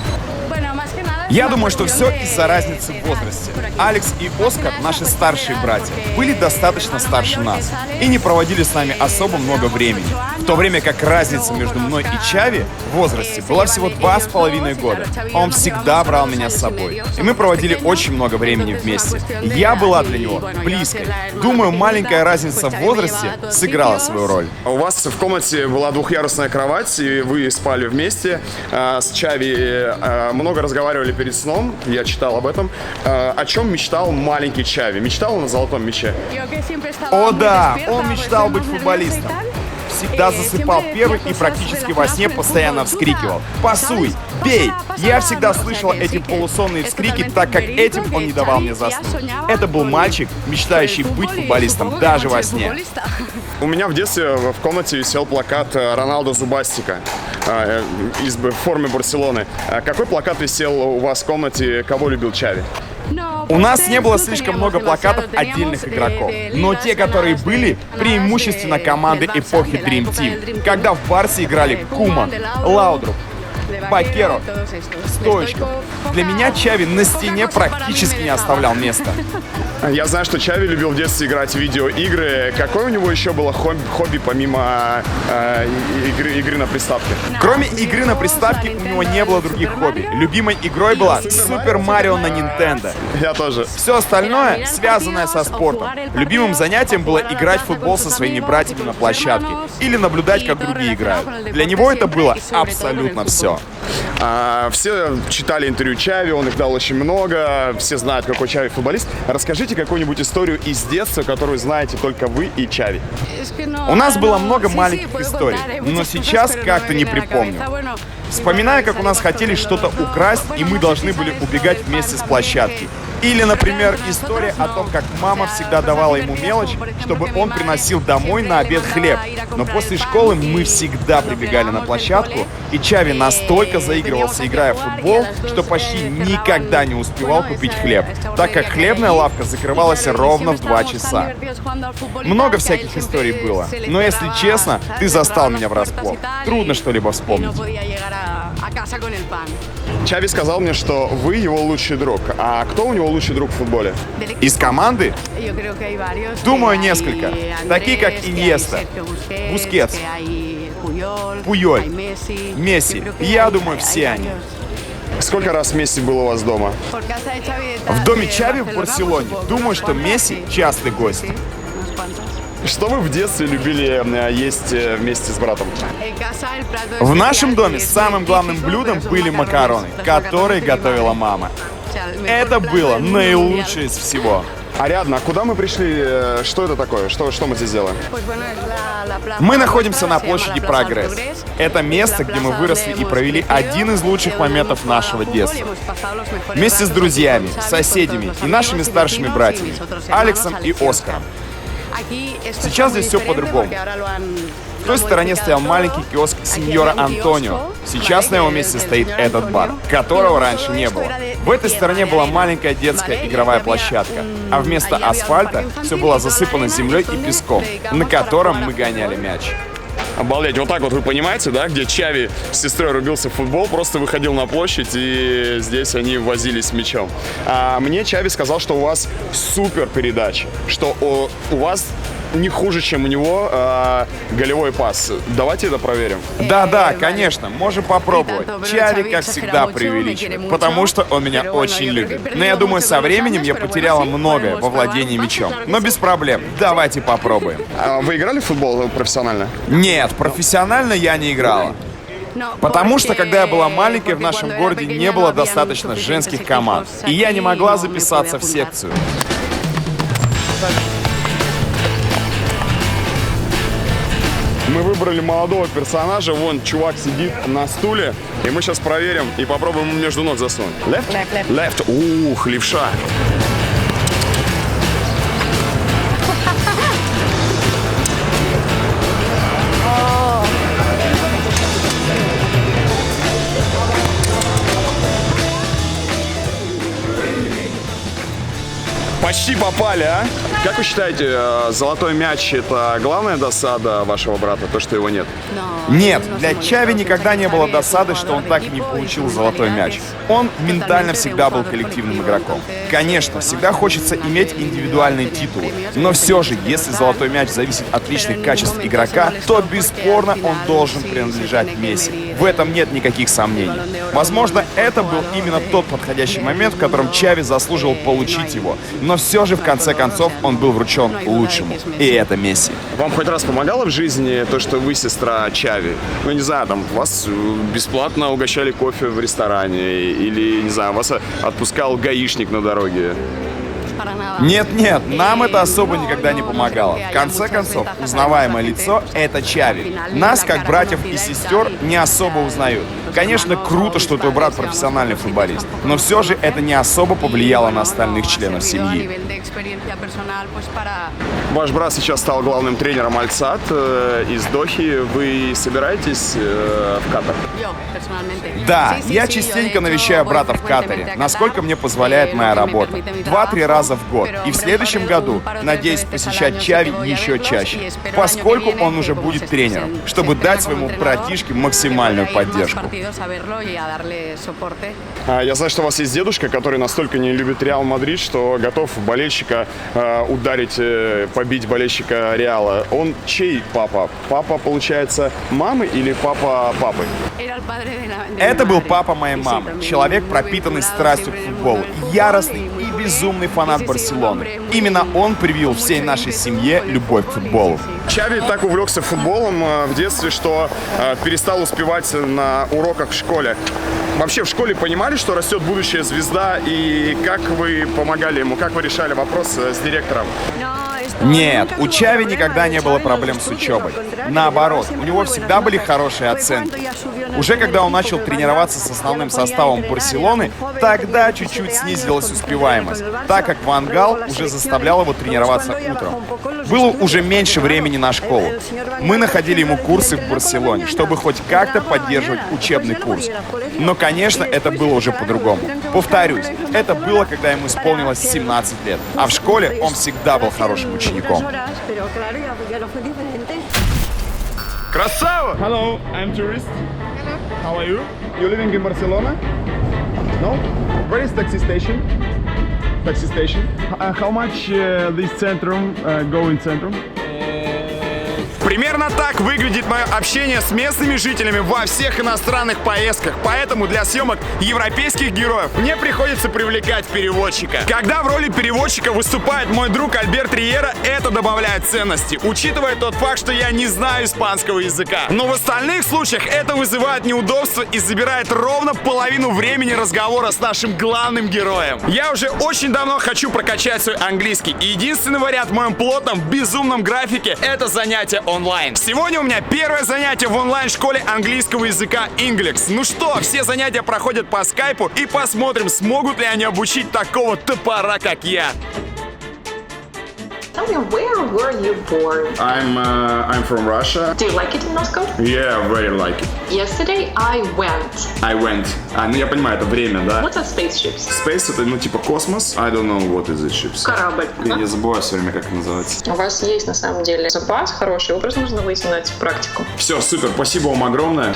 Я думаю, что все из-за разницы в возрасте. Алекс и Оскар, наши старшие братья, были достаточно старше нас и не проводили с нами особо много времени. В то время как разница между мной и Чави в возрасте была всего 2,5 года. Он всегда брал меня с собой. И мы проводили очень много времени вместе. Я была для него близкой. Думаю, маленькая разница в возрасте сыграла свою роль. У вас в комнате была двухъярусная кровать, и вы спали вместе. С Чави много разговаривали перед сном, я читал об этом. О чем мечтал маленький Чави? Мечтал он о золотом мяче? О да, он мечтал быть футболистом. Всегда засыпал первый и практически во сне постоянно вскрикивал: «Пасуй! Бей!» Я всегда слышал эти полусонные вскрики, так как этим он не давал мне заснуть. Это был мальчик, мечтающий быть футболистом даже во сне. У меня в детстве в комнате висел плакат Роналдо Зубастика в форме Барселоны. Какой плакат висел у вас в комнате? Кого любил Чави? У нас не было слишком много плакатов отдельных игроков, но те, которые были, преимущественно команды эпохи Dream Team, когда в Барсе играли Куман, Лаудруп, Бакеро, Стоечков. Для меня Чави на стене практически не оставлял места. Я знаю, что Чави любил в детстве играть в видеоигры. Какое у него еще было хобби помимо игры на приставке? Кроме игры на приставке у него не было других хобби. Любимой игрой была Супер Марио на Nintendo. Я тоже. Все остальное, связанное со спортом. Любимым занятием было играть в футбол со своими братьями на площадке или наблюдать, как другие играют. Для него это было абсолютно все. Все читали интервью Чави, он их дал очень много, все знают, какой Чави футболист. Расскажите какую-нибудь историю из детства, которую знаете только вы и Чави. У нас было много маленьких историй, но сейчас как-то не припомню. Вспоминаю, как у нас хотели что-то украсть, и мы должны были убегать вместе с площадки. Или, например, история о том, как мама всегда давала ему мелочь, чтобы он приносил домой на обед хлеб. Но после школы мы всегда прибегали на площадку, и Чави настолько заигрывался, играя в футбол, что почти никогда не успевал купить хлеб, так как хлебная лавка закрывалась ровно в 2 часа. Много всяких историй было, но если честно, ты застал меня врасплох. Трудно что-либо вспомнить. Чави сказал мне, что вы его лучший друг. А кто у него лучший друг в футболе? Из команды? Думаю, несколько. Такие, как Иньеста, Бускетс, Пуйоль, Месси. Я думаю, все они. Сколько раз Месси был у вас дома? В доме Чави в Барселоне. Думаю, что Месси частый гость. Что вы в детстве любили есть вместе с братом? В нашем доме самым главным блюдом были макароны, которые готовила мама. Это было наилучшее из всего. Ариадна, а куда мы пришли? Что это такое? Что мы здесь делаем? Мы находимся на площади Прогресс. Это место, где мы выросли и провели один из лучших моментов нашего детства. Вместе с друзьями, соседями и нашими старшими братьями, Алексом и Оскаром. Сейчас здесь все по-другому. В той стороне стоял маленький киоск сеньора Антонио. Сейчас на его месте стоит этот бар, которого раньше не было. В этой стороне была маленькая детская игровая площадка, а вместо асфальта все было засыпано землей и песком, на котором мы гоняли мяч. Обалдеть, вот так вот вы понимаете, да, где Чави с сестрой рубился в футбол, просто выходил на площадь, и здесь они возились с мячом. А мне Чави сказал, что у вас супер передача, что у вас не хуже, чем у него голевой пас. Давайте это проверим. Да, конечно, можем попробовать. Чави, как всегда, преувеличивает, потому что он меня очень любит. Но я думаю, со временем я потеряла многое во владении мячом. Но без проблем, давайте попробуем. А вы играли в футбол профессионально? Нет, профессионально я не играла. Потому что, когда я была маленькой, в нашем городе не было достаточно женских команд. И я не могла записаться в секцию. Мы выбрали молодого персонажа, вон чувак сидит на стуле, и мы сейчас проверим и попробуем ему между ног засунуть. Left? Left. Ух, левша. Почти попали, а? Как вы считаете, золотой мяч — это главная досада вашего брата, то, что его нет? Нет, для Чави никогда не было досады, что он так и не получил золотой мяч. Он ментально всегда был коллективным игроком. Конечно, всегда хочется иметь индивидуальные титулы, но все же, если золотой мяч зависит от личных качеств игрока, то бесспорно он должен принадлежать Месси. В этом нет никаких сомнений. Возможно, это был именно тот подходящий момент, в котором Чави заслуживал получить его, но все же, в конце концов, он был вручен лучшему. И это Месси. Вам хоть раз помогало в жизни то, что вы сестра Чави? Ну, не знаю, там, вас бесплатно угощали кофе в ресторане, или, не знаю, вас отпускал гаишник на дороге? Нет, нам это особо никогда не помогало. В конце концов, узнаваемое лицо — это Чави. Нас, как братьев и сестер, не особо узнают. Конечно, круто, что твой брат профессиональный футболист, но все же это не особо повлияло на остальных членов семьи. Ваш брат сейчас стал главным тренером Аль-Сад из Дохи. Вы собираетесь в Катар? Да, я частенько навещаю брата в Катаре, насколько мне позволяет моя работа. 2-3 раза в год. И в следующем году надеюсь посещать Чави еще чаще, поскольку он уже будет тренером, чтобы дать своему братишке максимальную поддержку. Я знаю, что у вас есть дедушка, который настолько не любит Реал Мадрид, что готов болельщика ударить, побить болельщика Реала. Он чей папа? Папа, получается, мамы или папа папы? Это был папа моей мамы, человек, пропитанный страстью к футболу, яростный и безумный фанат Барселоны. Именно он привил всей нашей семье любовь к футболу. Чави так увлекся футболом в детстве, что перестал успевать на уроках в школе. Вообще в школе понимали, что растет будущая звезда, и как вы помогали ему, как вы решали вопрос с директором? Нет, у Чави никогда не было проблем с учебой. Наоборот, у него всегда были хорошие оценки. Уже когда он начал тренироваться с основным составом Барселоны, тогда чуть-чуть снизилась успеваемость, так как Ван Гал уже заставлял его тренироваться утром. Было уже меньше времени на школу. Мы находили ему курсы в Барселоне, чтобы хоть как-то поддерживать учебный курс. Но, конечно, это было уже по-другому. Повторюсь, это было, когда ему исполнилось 17 лет, а в школе он всегда был хорошим учеником. Красава! Hello, I'm tourist. Hello. How are you? You living in Barcelona? No? Where is taxi station? Taxi station. How much this centrum go in centrum? Примерно так выглядит мое общение с местными жителями во всех иностранных поездках. Поэтому для съемок европейских героев мне приходится привлекать переводчика. Когда в роли переводчика выступает мой друг Альберт Риера, это добавляет ценности, учитывая тот факт, что я не знаю испанского языка. Но в остальных случаях это вызывает неудобства и забирает ровно половину времени разговора с нашим главным героем. Я уже очень давно хочу прокачать свой английский, и единственный вариант в моем плотном, безумном графике — это занятие онлайн. Сегодня у меня первое занятие в онлайн-школе английского языка Inglex. Ну что, все занятия проходят по скайпу, и посмотрим, смогут ли они обучить такого топора, как я. Tell me, where were you born? I'm from Russia. Do you like it in Moscow? Yeah, very like it. Yesterday I went. I went. Ну я понимаю, это время, да? What's a spaceships? Space это, ну, типа космос. I don't know what is it ships. Корабль. Я забываю все время, как это называется. У вас есть на самом деле запас хороший, его просто нужно вытянуть в практику. Все, супер, спасибо вам огромное.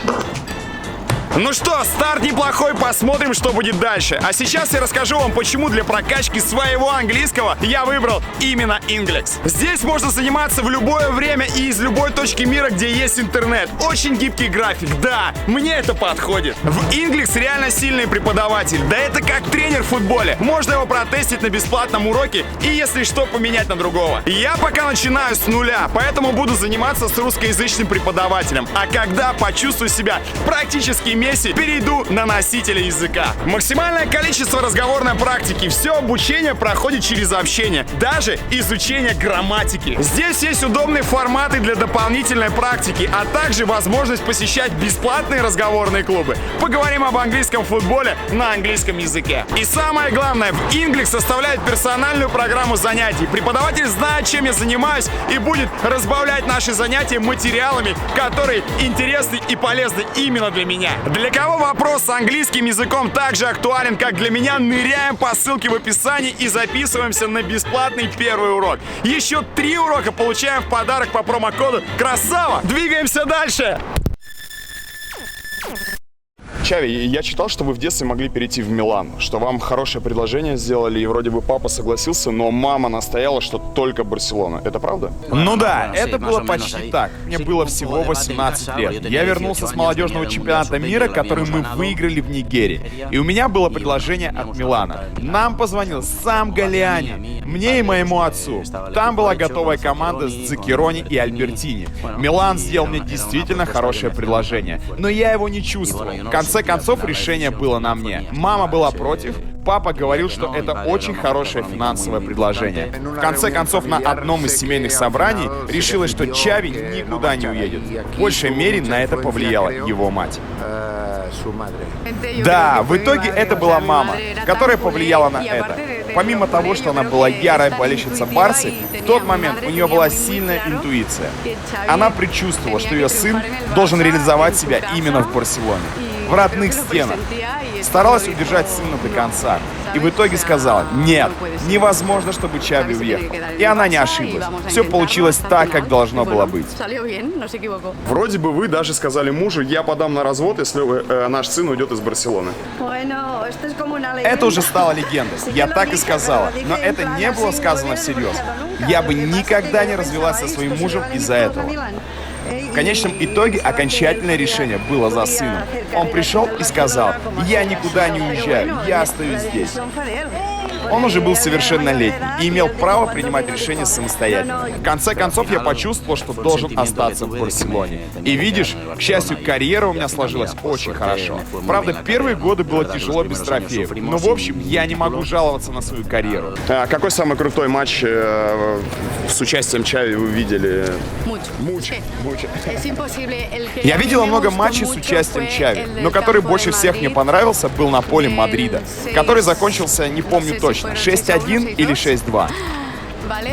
Ну что, старт неплохой, посмотрим, что будет дальше. А сейчас я расскажу вам, почему для прокачки своего английского я выбрал именно Inglex. Здесь можно заниматься в любое время и из любой точки мира, где есть интернет. Очень гибкий график, да, мне это подходит. В Inglex реально сильный преподаватель, да это как тренер в футболе. Можно его протестить на бесплатном уроке и, если что, поменять на другого. Я пока начинаю с нуля, поэтому буду заниматься с русскоязычным преподавателем. А когда почувствую себя практически перейду на носителя языка. Максимальное количество разговорной практики. Все обучение проходит через общение. Даже изучение грамматики. Здесь есть удобные форматы для дополнительной практики, а также возможность посещать бесплатные разговорные клубы. Поговорим об английском футболе на английском языке. И самое главное, в Inglex составляет персональную программу занятий. Преподаватель знает, чем я занимаюсь, и будет разбавлять наши занятия материалами, которые интересны и полезны именно для меня. Для кого вопрос с английским языком так же актуален, как для меня, ныряем по ссылке в описании и записываемся на бесплатный первый урок. Еще 3 урока получаем в подарок по промокоду «Красава». Двигаемся дальше! Чави, я читал, что вы в детстве могли перейти в Милан, что вам хорошее предложение сделали, и вроде бы папа согласился, но мама настояла, что только Барселона. Это правда? Ну да, это было почти так. Мне было всего 18 лет. Я вернулся с молодежного чемпионата мира, который мы выиграли в Нигерии. И у меня было предложение от Милана. Нам позвонил сам Галлиани, мне и моему отцу. Там была готовая команда с Дзакерони и Альбертини. Милан сделал мне действительно хорошее предложение, но я его не чувствовал. В конце концов, решение было на мне. Мама была против, папа говорил, что это очень хорошее финансовое предложение. В конце концов, на одном из семейных собраний решилось, что Чави никуда не уедет. В большей мере на это повлияла его мать. Да, в итоге это была мама, которая повлияла на это. Помимо того, что она была ярой болельщица Барсы, в тот момент у нее была сильная интуиция. Она предчувствовала, что ее сын должен реализовать себя именно в Барселоне, в родных стенах. Старалась удержать сына до конца. И в итоге сказала: нет, невозможно, чтобы Чави уехал. И она не ошиблась. Все получилось так, как должно было быть. Вроде бы вы даже сказали мужу: я подам на развод, если наш сын уйдет из Барселоны. Это уже стало легендой. Я так и сказала. Но это не было сказано всерьез. Я бы никогда не развелась со своим мужем из-за этого. В конечном итоге окончательное решение было за сыном. Он пришел и сказал: я никуда не уезжаю, я остаюсь здесь. Он уже был совершеннолетний и имел право принимать решения самостоятельно. В конце концов, я почувствовал, что должен остаться в Барселоне. И видишь, к счастью, карьера у меня сложилась очень хорошо. Правда, первые годы было тяжело без трофеев, но в общем, я не могу жаловаться на свою карьеру. А какой самый крутой матч с участием Чави вы видели? Мучо. Я видела много матчей с участием Чави, но который больше всех мне понравился, был на поле Мадрида, который закончился, не помню точно, 6-1 или 6-2.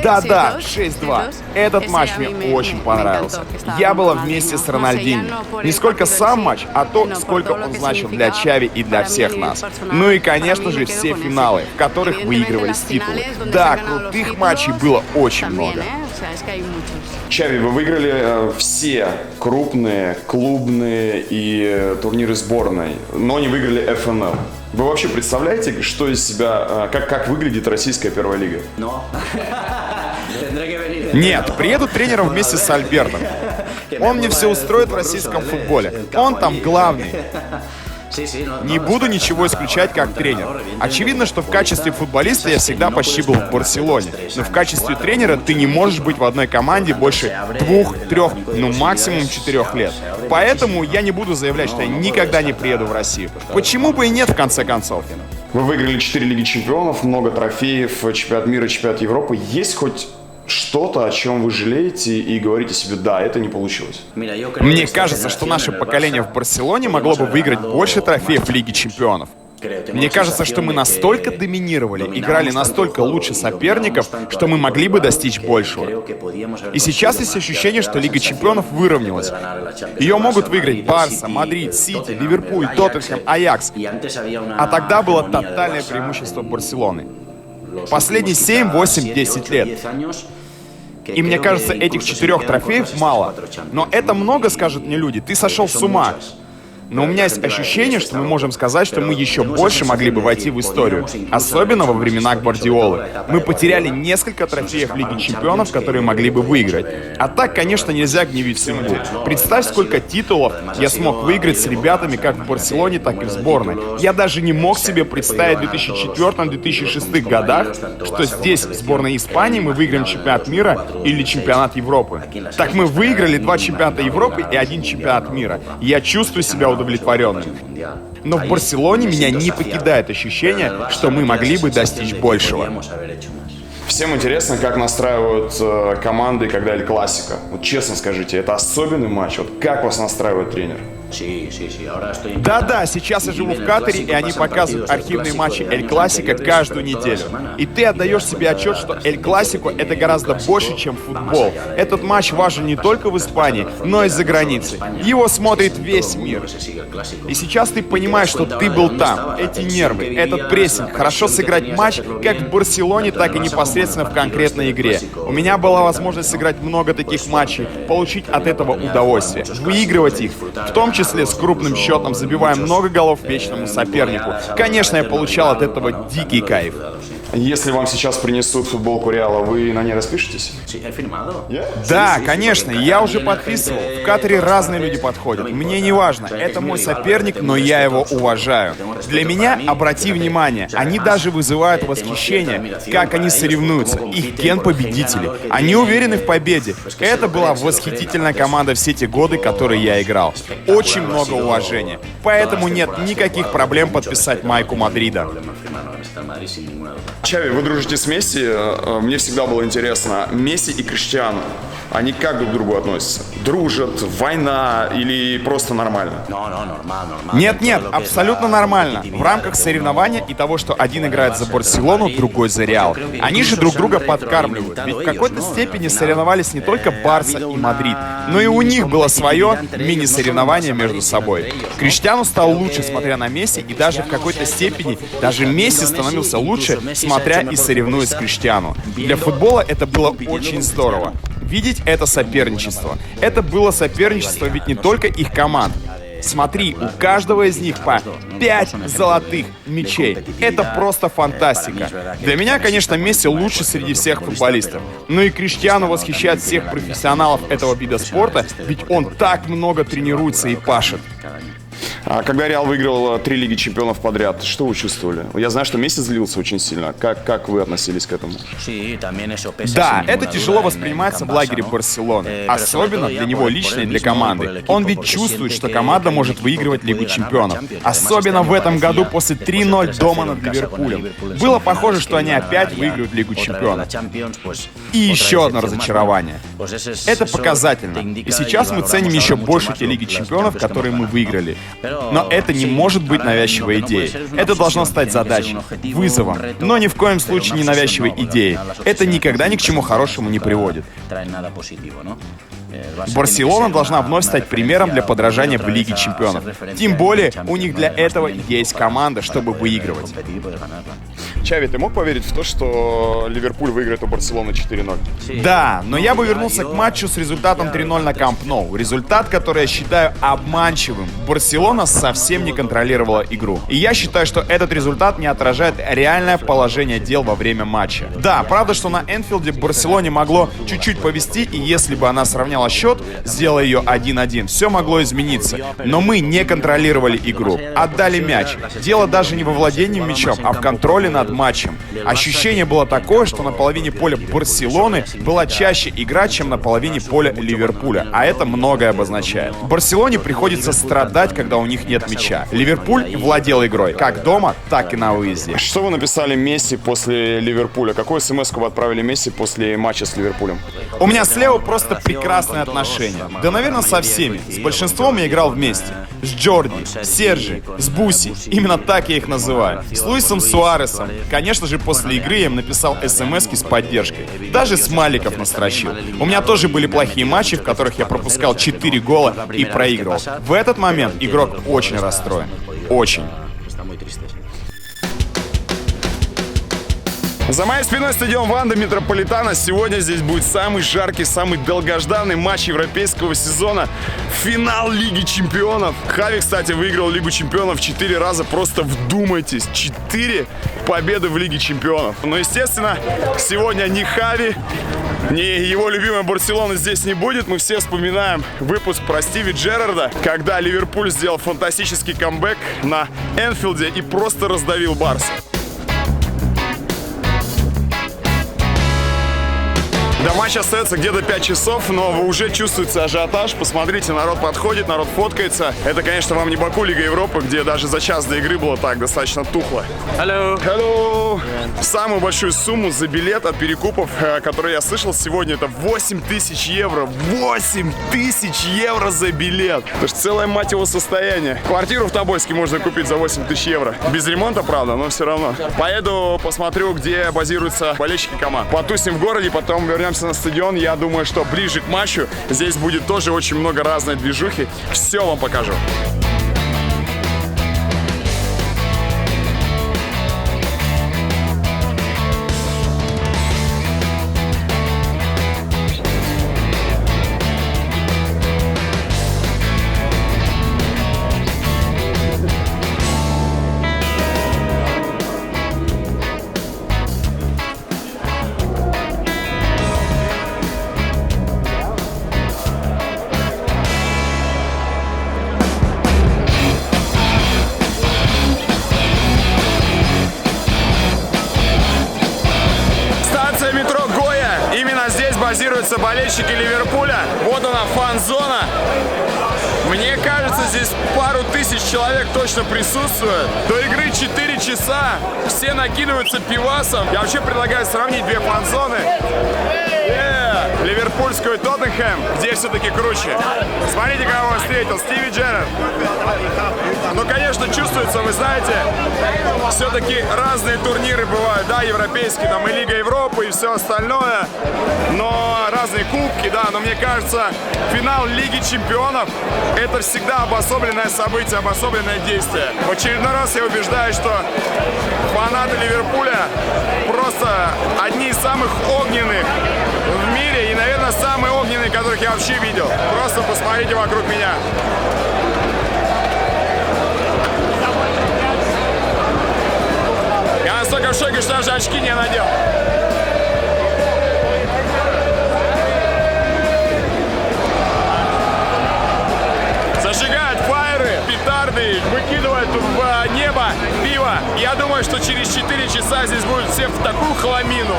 Да-да, 6-2. Этот матч мне очень понравился. Я была вместе с Рональдиньо. Не сколько сам матч, а то, сколько он значил для Чави и для всех нас. Ну и, конечно же, все финалы, в которых выигрывались титулы. Да, крутых матчей было очень много. Чави, вы выиграли все крупные клубные и турниры сборной, но не выиграли ФНЛ. Вы вообще представляете, что из себя, как выглядит российская первая лига? Нет, приеду тренером вместе с Альбертом. Он мне все устроит в российском футболе. Он там главный. Не буду ничего исключать как тренер. Очевидно, что в качестве футболиста я всегда почти был в Барселоне. Но в качестве тренера ты не можешь быть в одной команде больше 2, 3, ну максимум 4 лет. Поэтому я не буду заявлять, что я никогда не приеду в Россию. Почему бы и нет, в конце концов? Вы выиграли 4 Лиги Чемпионов, много трофеев, чемпионат мира, чемпионат Европы. Есть хоть что-то, о чем вы жалеете и говорите себе: да, это не получилось? Мне кажется, что наше поколение в Барселоне могло бы выиграть больше трофеев в Лиге Чемпионов. Мне кажется, что мы настолько доминировали, играли настолько лучше соперников, что мы могли бы достичь большего. И сейчас есть ощущение, что Лига Чемпионов выровнялась. Ее могут выиграть Барса, Мадрид, Сити, Ливерпуль, Тоттенхэм, Аякс. А тогда было тотальное преимущество Барселоны. Последние 7, 8, 10 лет. И мне кажется, этих 4 трофеев мало. Но это много, скажут мне люди. Ты сошел с ума. Но у меня есть ощущение, что мы можем сказать, что мы еще больше могли бы войти в историю. Особенно во времена Гвардиолы. Мы потеряли несколько трофеев в Лиге Чемпионов, которые могли бы выиграть. А так, конечно, нельзя гневить судьбу. Представь, сколько титулов я смог выиграть с ребятами как в Барселоне, так и в сборной. Я даже не мог себе представить в 2004-2006 годах, что здесь, в сборной Испании, мы выиграем чемпионат мира или чемпионат Европы. Так мы выиграли 2 чемпионата Европы и 1 чемпионат мира. И я чувствую себя удовлетворенным. Но в Барселоне меня не покидает ощущение, что мы могли бы достичь большего. Всем интересно, как настраивают команды, когда Эль Классико. Вот честно скажите, это особенный матч. Вот как вас настраивает тренер? Да-да, сейчас я живу в Катаре, и они показывают архивные матчи Эль Классико каждую неделю. И ты отдаешь себе отчет, что Эль Классико — это гораздо больше, чем футбол. Этот матч важен не только в Испании, но и за границей. Его смотрит весь мир. И сейчас ты понимаешь, что ты был там. Эти нервы, этот прессинг, хорошо сыграть матч как в Барселоне, так и непосредственно в конкретной игре. У меня была возможность сыграть много таких матчей, получить от этого удовольствие, выигрывать их, в том числе с крупным счетом, забивая много голов вечному сопернику. Конечно, я получал от этого дикий кайф. Если вам сейчас принесут футболку Реала, вы на ней распишетесь? Да, конечно, я уже подписывал. В Катаре разные люди подходят. Мне не важно, это мой соперник, но я его уважаю. Для меня, обрати внимание, они даже вызывают восхищение, как они соревнуются. Их ген-победители. Они уверены в победе. Это была восхитительная команда все те годы, которые я играл. Очень много уважения. Поэтому нет никаких проблем подписать майку Мадрида. Чави, вы дружите с Месси. Мне всегда было интересно, Месси и Криштиану, они как друг к другу относятся? Дружат, война или просто нормально? Нет, абсолютно нормально. В рамках соревнования и того, что один играет за Барселону, другой за Реал. Они же друг друга подкармливают. Ведь в какой-то степени соревновались не только Барса и Мадрид, но и у них было свое мини-соревнование между собой. Криштиану стал лучше, смотря на Месси, и даже в какой-то степени даже Месси становился лучше, смотря и соревнуясь с Криштиану. Для футбола это было очень здорово. Видеть это соперничество. Это было соперничество ведь не только их команд. Смотри, у каждого из них по 5 золотых мячей. Это просто фантастика. Для меня, конечно, Месси лучше среди всех футболистов. Но и Криштиану восхищает всех профессионалов этого вида спорта, ведь он так много тренируется и пашет. А когда Реал выиграл 3 Лиги Чемпионов подряд, что вы чувствовали? Я знаю, что Месси злился очень сильно. Как вы относились к этому? Да, это тяжело воспринимается в лагере Барселоны. Особенно для него лично и для команды. Он ведь чувствует, что команда может выигрывать Лигу Чемпионов. Особенно в этом году после 3-0 дома над Ливерпулем. Было похоже, что они опять выиграют Лигу Чемпионов. И еще одно разочарование. Это показательно. И сейчас мы ценим еще больше те Лиги Чемпионов, которые мы выиграли. Но это не может быть навязчивой идеей. Это должно стать задачей, вызовом, но ни в коем случае не навязчивой идеей. Это никогда ни к чему хорошему не приводит. Барселона должна вновь стать примером для подражания в Лиге Чемпионов. Тем более, у них для этого есть команда, чтобы выигрывать. Чави, ты мог поверить в то, что Ливерпуль выиграет у Барселоны 4-0? Да, но я бы вернулся к матчу с результатом 3-0 на Камп Ноу. Результат, который я считаю обманчивым. Барселона совсем не контролировала игру. И я считаю, что этот результат не отражает реальное положение дел во время матча. Да, правда, что на Энфилде Барселоне могло чуть-чуть повести, и если бы она сравняла счет, сделая ее 1-1, все могло измениться. Но мы не контролировали игру. Отдали мяч. Дело даже не во владении мячом, а в контроле над матчем. Ощущение было такое, что на половине поля Барселоны была чаще игра, чем на половине поля Ливерпуля. А это многое обозначает. Барселоне приходится страдать, когда у них нет мяча. Ливерпуль владел игрой, как дома, так и на выезде. Что вы написали Месси после Ливерпуля? Какую смс-ку вы отправили Месси после матча с Ливерпулем? У меня с Лео просто прекрасные отношения. Да, наверное, со всеми. С большинством я играл вместе. с Джорди, Сержи, с Буси. Именно так я их называю. С Луисом Суаресом. Конечно же, после игры я им написал смс-ки с поддержкой. Даже смайликов настрочил. У меня тоже были плохие матчи, в которых я пропускал 4 гола и проигрывал. В этот момент игрок очень расстроен. Очень. За моей спиной стадион Ванда Метрополитано. Сегодня здесь будет самый жаркий, самый долгожданный матч европейского сезона. Финал Лиги Чемпионов. Хави, кстати, выиграл Лигу Чемпионов 4 раза. Просто вдумайтесь. 4 победы в Лиге Чемпионов. Но, естественно, сегодня ни Хави, ни его любимая Барселона здесь не будет. Мы все вспоминаем выпуск про Стиви Джерарда, когда Ливерпуль сделал фантастический камбэк на Энфилде и просто раздавил Барсу. До матча остается где-то 5 часов, но уже чувствуется ажиотаж. Посмотрите, народ подходит, народ фоткается. Это, конечно, вам не Баку, Лига Европы, где даже за час до игры было так достаточно тухло. Hello. Самую большую сумму за билет от перекупов, которые я слышал сегодня, это 8 тысяч евро. 8 тысяч евро за билет. Это же целое, мать его, состояние. Квартиру в Тобольске можно купить за 8 тысяч евро. Без ремонта, правда, но все равно. Поеду, посмотрю, где базируются болельщики команд. Потусим в городе, потом вернемся на стадион. Я думаю, что ближе к матчу здесь будет тоже очень много разной движухи. Все вам покажу. Метро Гоя. Именно здесь базируются болельщики Ливерпуля. Вот она, фан-зона. Мне кажется, здесь пару тысяч человек точно присутствует. До игры 4 часа. Все накидываются пивасом. Я вообще предлагаю сравнить две фан-зоны. Ливерпульскую и Тоттенхэм, где все-таки круче. Смотрите, кого он встретил. Стиви Джерард. Ну, конечно, чувствуется, вы знаете, все-таки разные турниры бывают, да, европейские, там и Лига Европы, и все остальное. Но разные кубки, да, но мне кажется, финал Лиги Чемпионов — это всегда обособленное событие, обособленное действие. В очередной раз я убеждаюсь, что фанаты Ливерпуля просто одни из самых огненных в мире и, наверное, самые огненные, которых я вообще видел. Просто посмотрите вокруг меня. Я настолько в шоке, что даже очки не надел. Зажигают фаеры, петарды, выкидывают в небо пиво. Я думаю, что через 4 часа здесь будут все в такую хламину.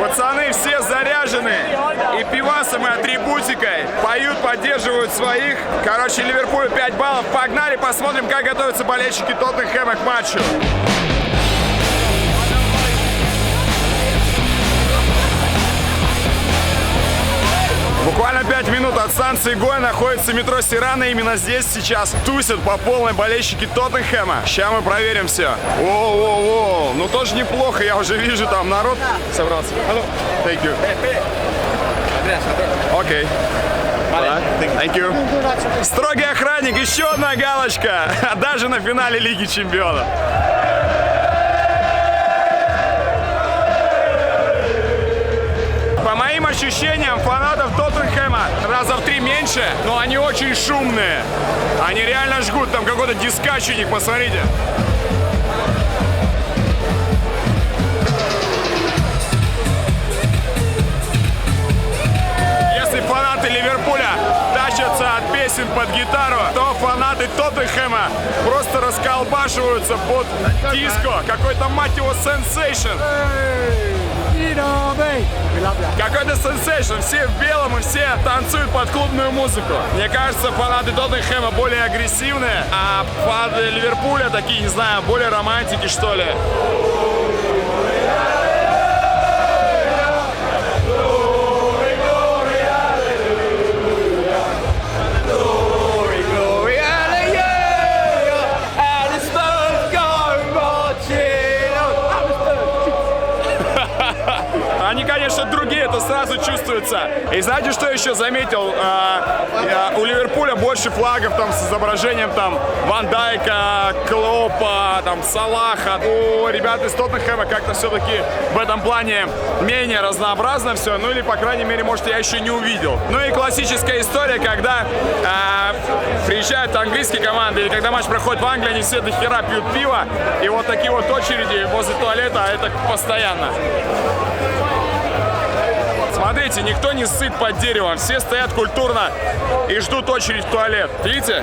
Пацаны все заряжены и пивасом, и атрибутикой. Поют, поддерживают своих. Короче, Ливерпулю 5 баллов. Погнали, посмотрим, как готовятся болельщики Тоттенхэма к матчу. Буквально 5 минут от станции Гоя находится метро Сирана. Именно здесь сейчас тусят по полной болельщики Тоттенхэма. Сейчас мы проверим все. Воу-воу-воу. Ну тоже неплохо, я уже вижу, там народ собрался. Hello. Thank you. Окей. Thank you. Строгий охранник, еще одна галочка. Даже на финале Лиги Чемпионов. По моим ощущениям, фанатов Тоттенхэма раза в 3 меньше, но они очень шумные. Они реально жгут, там какой-то дискач у них, посмотрите. Если фанаты Ливерпуля тащатся от песен под гитару, то фанаты Тоттенхэма просто расколбашиваются под диско. Какой-то, мать его, сенсейшн. Какой-то сенсейшн. Все в белом и все танцуют под клубную музыку. Мне кажется, фанаты Тоттенхэма более агрессивные, а фанаты Ливерпуля такие, не знаю, более романтики, что ли. Они, конечно, другие, это сразу чувствуется. И знаете, что еще заметил? У Ливерпуля больше флагов там с изображением там Ван Дайка, Клопа, там Салаха. У ребят из Тоттенхэма как-то все-таки в этом плане менее разнообразно все. Ну или, по крайней мере, может, я еще не увидел. Ну и классическая история, когда приезжают английские команды, или когда матч проходит в Англии, они все до хера пьют пиво. И вот такие вот очереди возле туалета, это постоянно. Смотрите, никто не сыт под деревом, все стоят культурно и ждут очередь в туалет. Видите,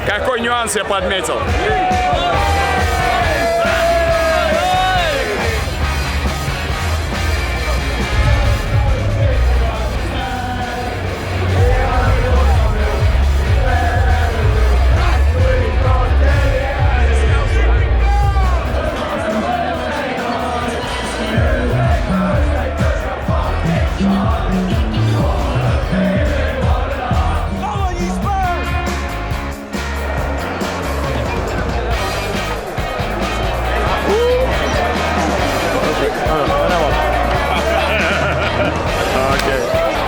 какой нюанс я подметил?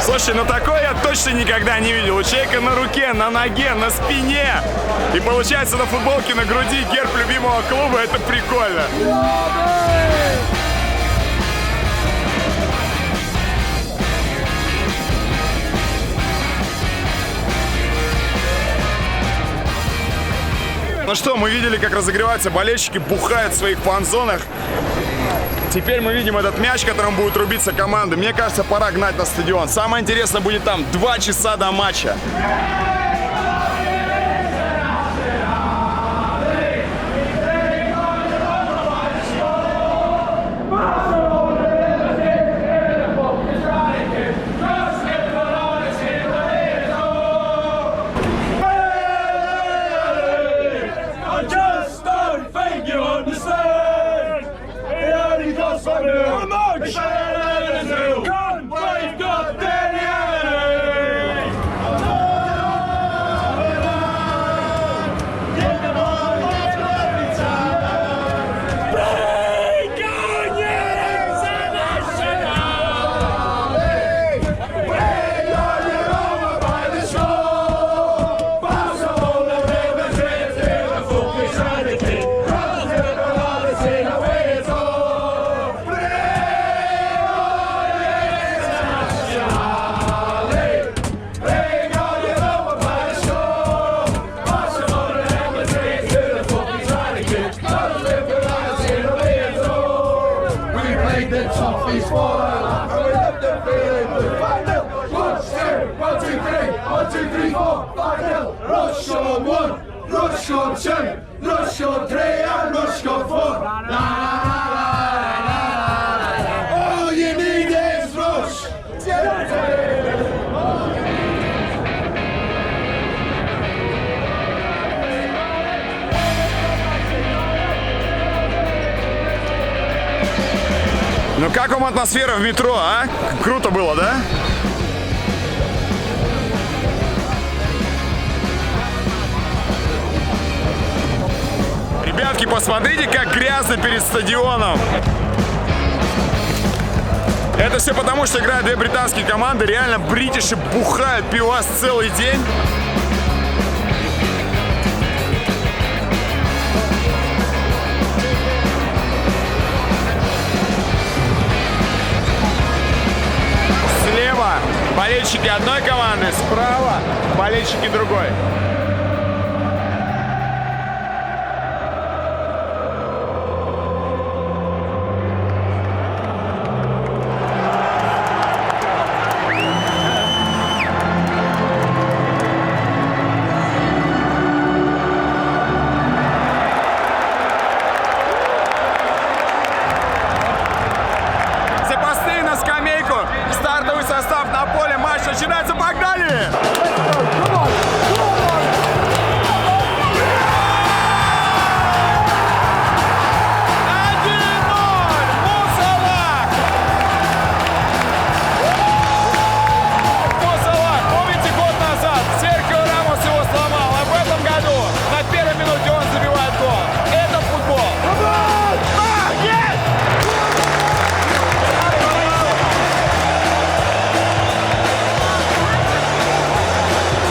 Слушай, ну такое я точно никогда не видел. У человека на руке, на ноге, на спине. И получается на футболке на груди герб любимого клуба. Это прикольно. Ну что, мы видели, как разогреваются болельщики, бухают в своих фан-зонах. Теперь мы видим этот мяч, которым будет рубиться команда. Мне кажется, пора гнать на стадион. Самое интересное будет там 2 часа до матча. Ну как вам атмосфера в метро, а? Круто было, да? Ребятки, посмотрите, как грязно перед стадионом. Это все потому, что играют 2 британские команды. Реально бритиши бухают пивас целый день. болельщики одной команды, справа болельщики другой. Запасные на скамейку. Стартовый состав на поле. Матч начинается. Погнали! Помните, год назад Серхио Рамос его сломал, а в этом году на первой минуте он забивает гол. Это футбол.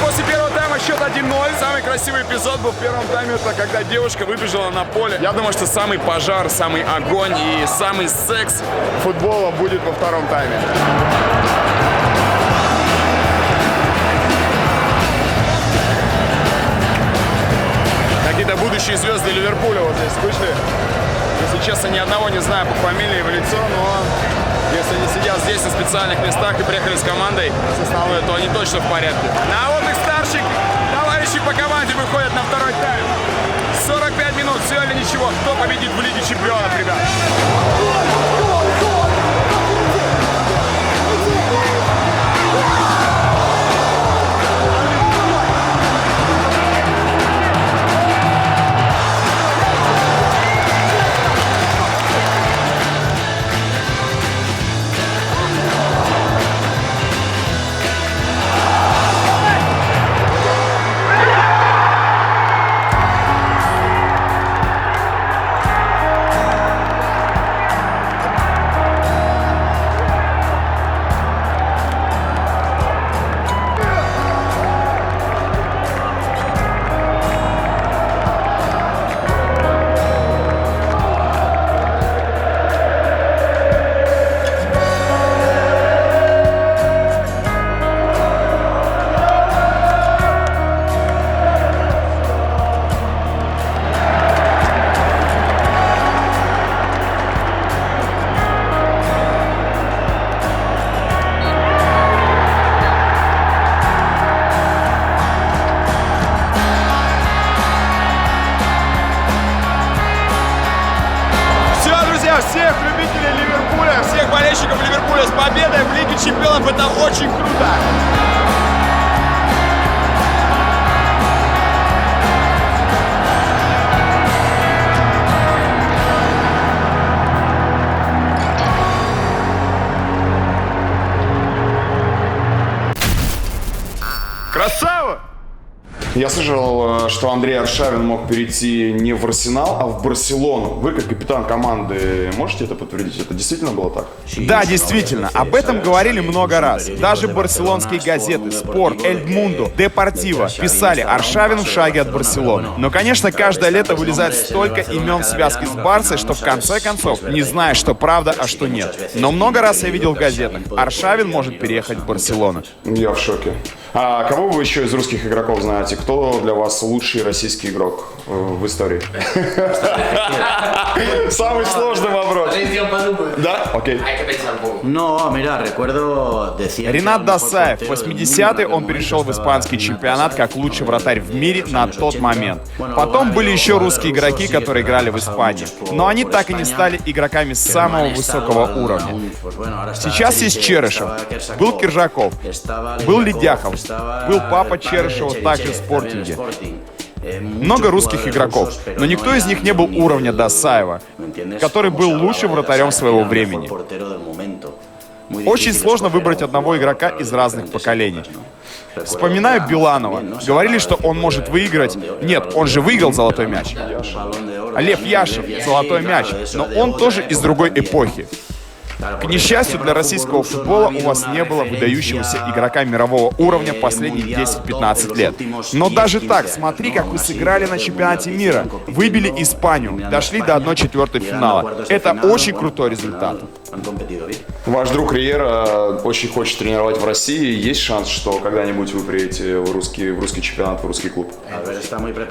После первого тайма счет 1-0. Самый красивый эпизод был в первом тайме, это когда девушка выбежала на поле. Я думаю, что самый пожар, самый огонь и самый секс футбола будет во втором тайме. Какие-то будущие звезды Ливерпуля вот здесь вышли. Если честно, ни одного не знаю по фамилии в лицо, но если они сидят здесь на специальных местах и приехали с командой с основной, то они точно в порядке. На отдых старших товарищи по команде выходят на второй тайм. 45 минут, все или ничего. Кто победит в Лиге Чемпионов, ребят? Всех любителей Ливерпуля, всех болельщиков Ливерпуля с победой в Лиге Чемпионов. Это очень круто. Красава! Я слышал, что Андрей Аршавин мог перейти не в Арсенал, а в Барселону. Вы, как капитан команды, можете это подтвердить? Это действительно было так? Да, действительно. Об этом говорили много раз. Даже барселонские газеты «Спорт», «Эль Мундо», «Депортиво» писали: Аршавин в шаге от Барселоны. Но, конечно, каждое лето вылезает столько имен в связке с Барсой, что в конце концов не знаешь, что правда, а что нет. Но много раз я видел в газетах: Аршавин может переехать в Барселону. Я в шоке. А кого вы еще из русских игроков знаете? Кто для вас лучший российский игрок в истории? Самый сложный вопрос. Да? Окей. Ринат Досаев. В 80-е он перешел в испанский чемпионат как лучший вратарь в мире на тот момент. Потом были еще русские игроки, которые играли в Испании. Но они так и не стали игроками самого высокого уровня. Сейчас есть Черышев, был Киржаков, был Ледяхов, был папа Черышева также в Спортинге. Много русских игроков, но никто из них не был уровня Досаева, который был лучшим вратарем своего времени. Очень сложно выбрать одного игрока из разных поколений. Вспоминаю Биланова. Говорили, что он может выиграть. Нет, он же выиграл золотой мяч. Лев Яшев — золотой мяч, но он тоже из другой эпохи. К несчастью для российского футбола, у вас не было выдающегося игрока мирового уровня последние 10-15 лет. Но даже так, смотри, как вы сыграли на чемпионате мира. Выбили Испанию, дошли до 1/4 финала. Это очень крутой результат. Ваш друг Риера очень хочет тренировать в России. Есть шанс, что когда-нибудь вы приедете в русский чемпионат, в русский клуб?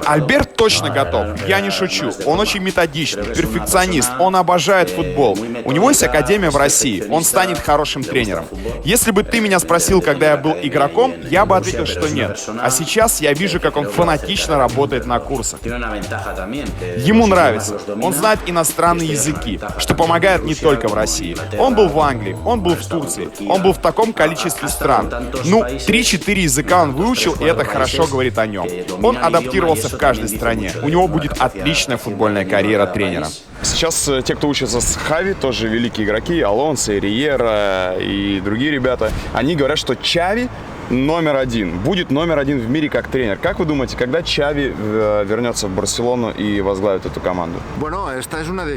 Альберт точно готов. Я не шучу. Он очень методичный, перфекционист. Он обожает футбол. У него есть академия в России. Он станет хорошим тренером. Если бы ты меня спросил, когда я был игроком, я бы ответил, что нет. А сейчас я вижу, как он фанатично работает на курсах. Ему нравится. Он знает иностранные языки, что помогает не только в России. Он был в Англии, он был в Турции, он был в таком количестве стран. Ну, 3-4 языка он выучил, и это хорошо говорит о нем. Он адаптировался в каждой стране. У него будет отличная футбольная карьера тренера. Сейчас те, кто учится с Хави, тоже великие игроки, Алонсо, Риера и другие ребята, они говорят, что Чави номер один, будет номер один в мире как тренер. Как вы думаете, когда Чави вернется в Барселону и возглавит эту команду?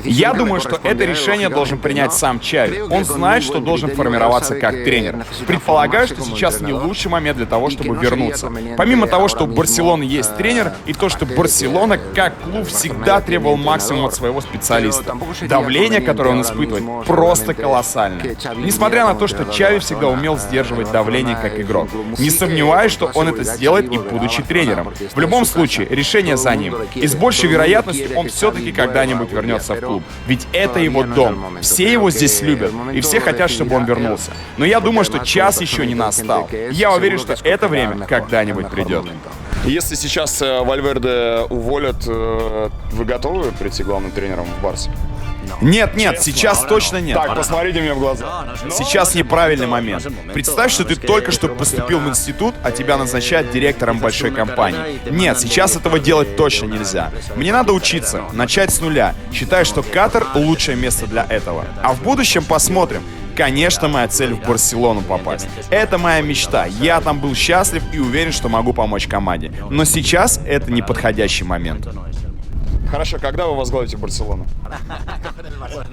Я думаю, что это решение должен принять сам Чави. Он знает, что должен формироваться как тренер. Предполагаю, что сейчас не лучший момент для того, чтобы вернуться. Помимо того, что у Барселоны есть тренер, и то, что Барселона как клуб всегда требовал максимум от своего специалиста. Давление, которое он испытывает, просто колоссальное. Несмотря на то, что Чави всегда умел сдерживать давление как игрок. Не сомневаюсь, что он это сделает и будучи тренером. В любом случае, решение за ним. И с большей вероятностью он все-таки когда-нибудь вернется в клуб. Ведь это его дом. Все его здесь любят. И все хотят, чтобы он вернулся. Но я думаю, что час еще не настал. Я уверен, что это время когда-нибудь придет. Если сейчас Вальверде уволят, вы готовы прийти главным тренером в Барсе? Нет, сейчас точно нет. Так, посмотрите мне в глаза. Сейчас неправильный момент. Представь, что ты только что поступил в институт, а тебя назначают директором большой компании. Нет, сейчас этого делать точно нельзя. Мне надо учиться, начать с нуля. Считаю, что Катар — лучшее место для этого. А в будущем посмотрим. Конечно, моя цель в Барселону попасть. Это моя мечта. Я там был счастлив и уверен, что могу помочь команде. Но сейчас это неподходящий момент. Хорошо, когда вы возглавите Барселону?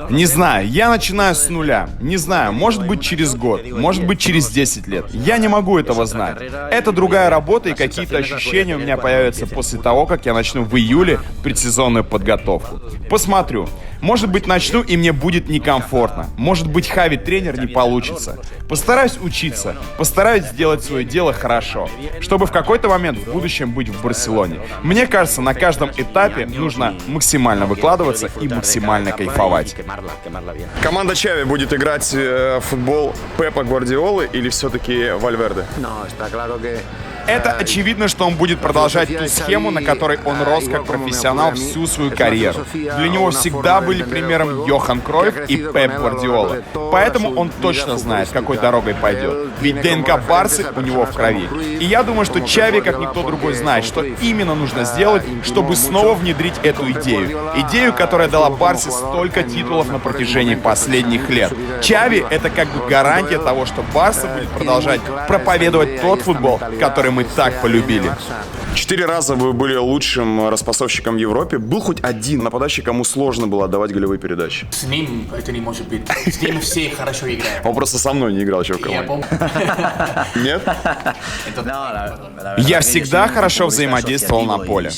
Не знаю, я начинаю с нуля. Не знаю, может быть через год, может быть через 10 лет. Я не могу этого знать. Это другая работа, и какие-то ощущения у меня появятся после того, как я начну в июле предсезонную подготовку. Посмотрю. Может быть, начну, и мне будет некомфортно. Может быть, Хави тренер не получится. Постараюсь учиться, постараюсь сделать свое дело хорошо, чтобы в какой-то момент в будущем быть в Барселоне. Мне кажется, на каждом этапе нужно максимально выкладываться и максимально кайфовать. Команда Чави будет играть в футбол Пепа Гвардиолы или все-таки Вальверде? Это очевидно, что он будет продолжать ту схему, на которой он рос как профессионал всю свою карьеру. Для него всегда были примером Йохан Кройф и Пеп Гвардиола. Поэтому он точно знает, какой дорогой пойдет. Ведь ДНК Барсы у него в крови. И я думаю, что Чави, как никто другой, знает, что именно нужно сделать, чтобы снова внедрить эту идею. Идею, которая дала Барсе столько титулов на протяжении последних лет. Чави — это как бы гарантия того, что Барса будет продолжать проповедовать тот футбол, который мы так полюбили. 4 раза вы были лучшим распасовщиком в Европе. Был хоть один нападающий, кому сложно было отдавать голевые передачи? С ним это не может быть. С ним все хорошо играют. Он просто со мной не играл еще в команде. Нет? Я всегда хорошо взаимодействовал на поле.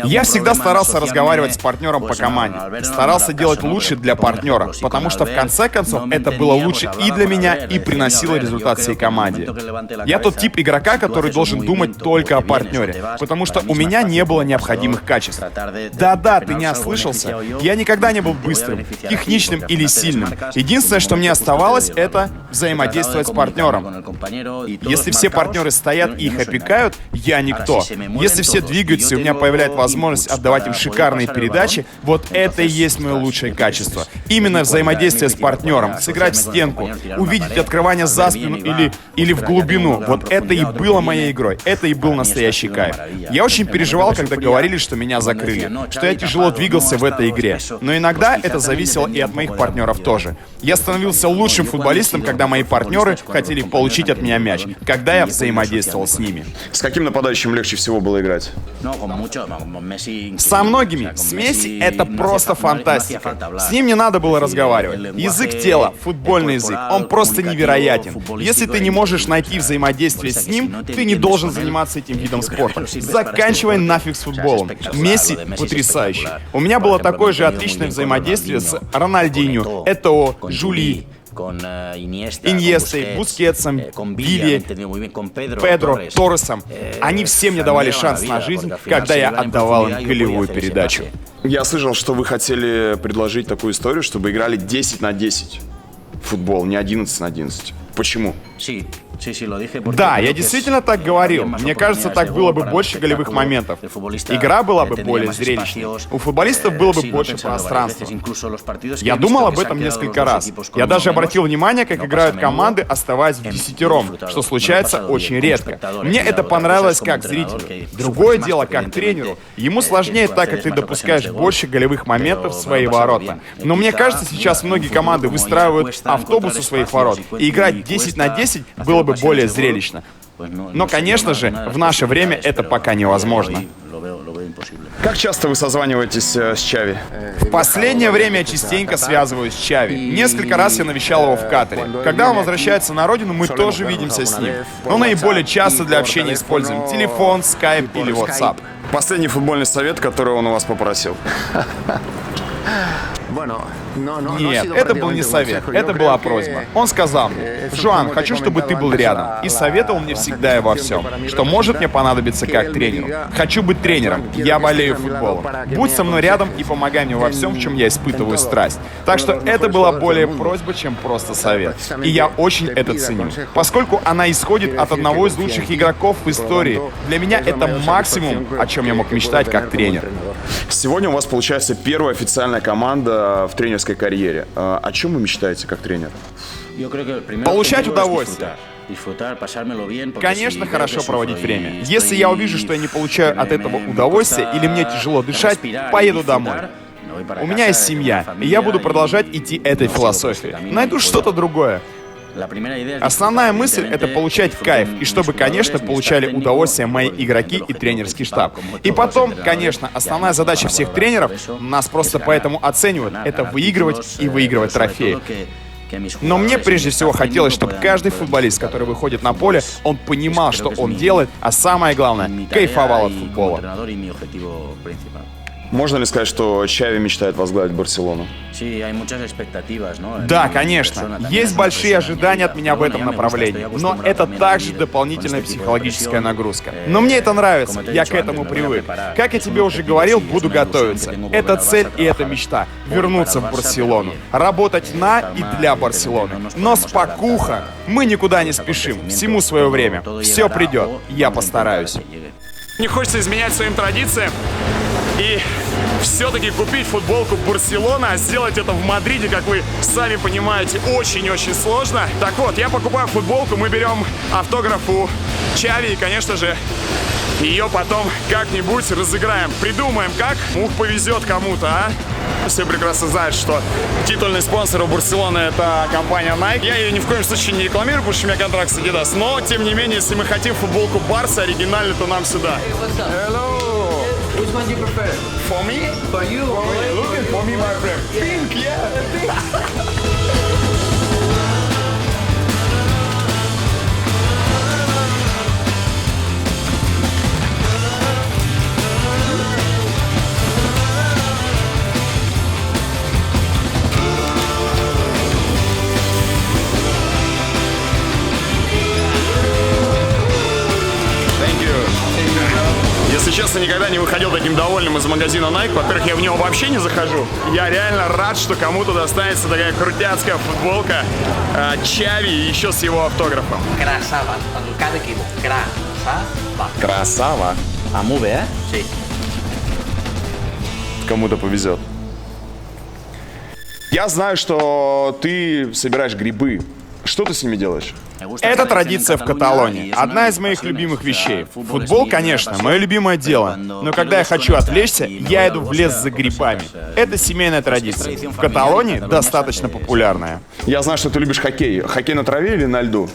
Я всегда старался разговаривать с партнером по команде. Старался делать лучше для партнера, потому что в конце концов это было лучше и для меня, и приносило результат всей команде. Я тот тип игрока, который должен думать только о партнере, потому что у меня не было необходимых качеств. Да-да, ты не ослышался. Я никогда не был быстрым, техничным или сильным. Единственное, что мне оставалось, это взаимодействовать с партнером. Если все партнеры стоят и их опекают, я никто. Если все двигаются, и у меня появляется возможность отдавать им шикарные передачи, вот это и есть мое лучшее качество. Именно взаимодействие с партнером, сыграть в стенку, увидеть открывание за спину или в глубину. Вот это и было моей игрой. Это и был настоящий кайф. Я очень переживал, когда говорили, что меня закрыли, что я тяжело двигался в этой игре. Но иногда это зависело и от моих партнеров тоже. Я становился лучшим футболистом, когда когда мои партнеры хотели получить от меня мяч, когда я взаимодействовал с ними. С каким нападающим легче всего было играть? Со многими. С Месси это просто фантастика. С ним не надо было разговаривать. Язык тела, футбольный язык, он просто невероятен. Если ты не можешь найти взаимодействие с ним, ты не должен заниматься этим видом спорта. Заканчивай нафиг с футболом. Месси потрясающий. У меня было такое же отличное взаимодействие с Рональдиньо, Этоо, Жули, Иньестой, Бускетсом, Вилли, Педро, Торресом. Они все мне давали шанс на жизнь, когда я отдавал им голевую передачу. Я слышал, что вы хотели предложить такую историю, чтобы играли 10 на 10 футбол, не 11 на 11. Почему? Да, я действительно так говорил. Мне кажется, так было бы больше голевых моментов. Игра была бы более зрелищной. У футболистов было бы больше пространства. Я думал об этом несколько раз. Я даже обратил внимание, как играют команды, оставаясь вдесятером, что случается очень редко. Мне это понравилось как зрителю. Другое дело, как тренеру. Ему сложнее, так как ты допускаешь больше голевых моментов в свои ворота. Но мне кажется, сейчас многие команды выстраивают автобус у своих ворот. И играть 10 на 10 было бы более зрелищно. Но, конечно же, в наше время это пока невозможно. Как часто вы созваниваетесь с Чави? В последнее время я частенько связываюсь с Чави. Несколько раз я навещал его в Катаре. Когда он возвращается на родину, мы тоже видимся с ним. Но наиболее часто для общения используем телефон, скайп или WhatsApp. Последний футбольный совет, который он у вас попросил. Нет, это был не совет, это была просьба. Он сказал мне: «Жоан, хочу, чтобы ты был рядом». И советовал мне всегда и во всем, что может мне понадобиться как тренеру. Хочу быть тренером, я болею футболом. Будь со мной рядом и помогай мне во всем, в чем я испытываю страсть. Так что это была более просьба, чем просто совет. И я очень это ценю. Поскольку она исходит от одного из лучших игроков в истории, для меня это максимум, о чем я мог мечтать как тренер. Сегодня у вас получается первая официальная команда в тренерской карьере. О чем вы мечтаете как тренер? Получать удовольствие. Конечно, хорошо проводить время. Если я увижу, что я не получаю от этого удовольствия или мне тяжело дышать, поеду домой. У меня есть семья, и я буду продолжать идти этой философией. Найду что-то другое. Основная мысль — это получать кайф, и чтобы, конечно, получали удовольствие мои игроки и тренерский штаб. И потом, конечно, основная задача всех тренеров, нас просто поэтому оценивают, это выигрывать и выигрывать трофеи. Но мне прежде всего хотелось, чтобы каждый футболист, который выходит на поле, он понимал, что он делает, а самое главное, кайфовал от футбола. Можно ли сказать, что Чави мечтает возглавить Барселону? Да, конечно. Есть большие ожидания от меня в этом направлении, но это также дополнительная психологическая нагрузка. Но мне это нравится, я к этому привык. Как я тебе уже говорил, буду готовиться. Это цель и это мечта — вернуться в Барселону, работать на и для Барселоны. Но спокуха, мы никуда не спешим, всему свое время. Все придет, я постараюсь. Не хочется изменять своим традициям и все-таки купить футболку Барселона, а сделать это в Мадриде, как вы сами понимаете, очень-очень сложно. Так вот, я покупаю футболку, мы берем автограф у Чави и, конечно же, ее потом как-нибудь разыграем. Придумаем, как. Повезет кому-то, а? Все прекрасно знают, что титульный спонсор у Барселоны — это компания Nike. Я ее ни в коем случае не рекламирую, потому что у меня контракт с Adidas. Но, тем не менее, если мы хотим футболку Барса оригинальную, то нам сюда. Hello. Which one do you prefer? For me? For you? Looking for me, my friend. Pink, yeah, pink. Если честно, никогда не выходил таким довольным из магазина Nike. Во-первых, я в него вообще не захожу. Я реально рад, что кому-то достанется такая крутяцкая футболка Чави и еще с его автографом. Красава. Cada equipo. Красава. Красава. А muy bé, Sí. Кому-то повезет. Я знаю, что ты собираешь грибы. Что ты с ними делаешь? Это традиция в Каталонии. Одна из моих любимых вещей. Футбол, конечно, мое любимое дело. Но когда я хочу отвлечься, я иду в лес за грибами. Это семейная традиция. В Каталонии достаточно популярная. Я знаю, что ты любишь хоккей. Хоккей на траве или на льду?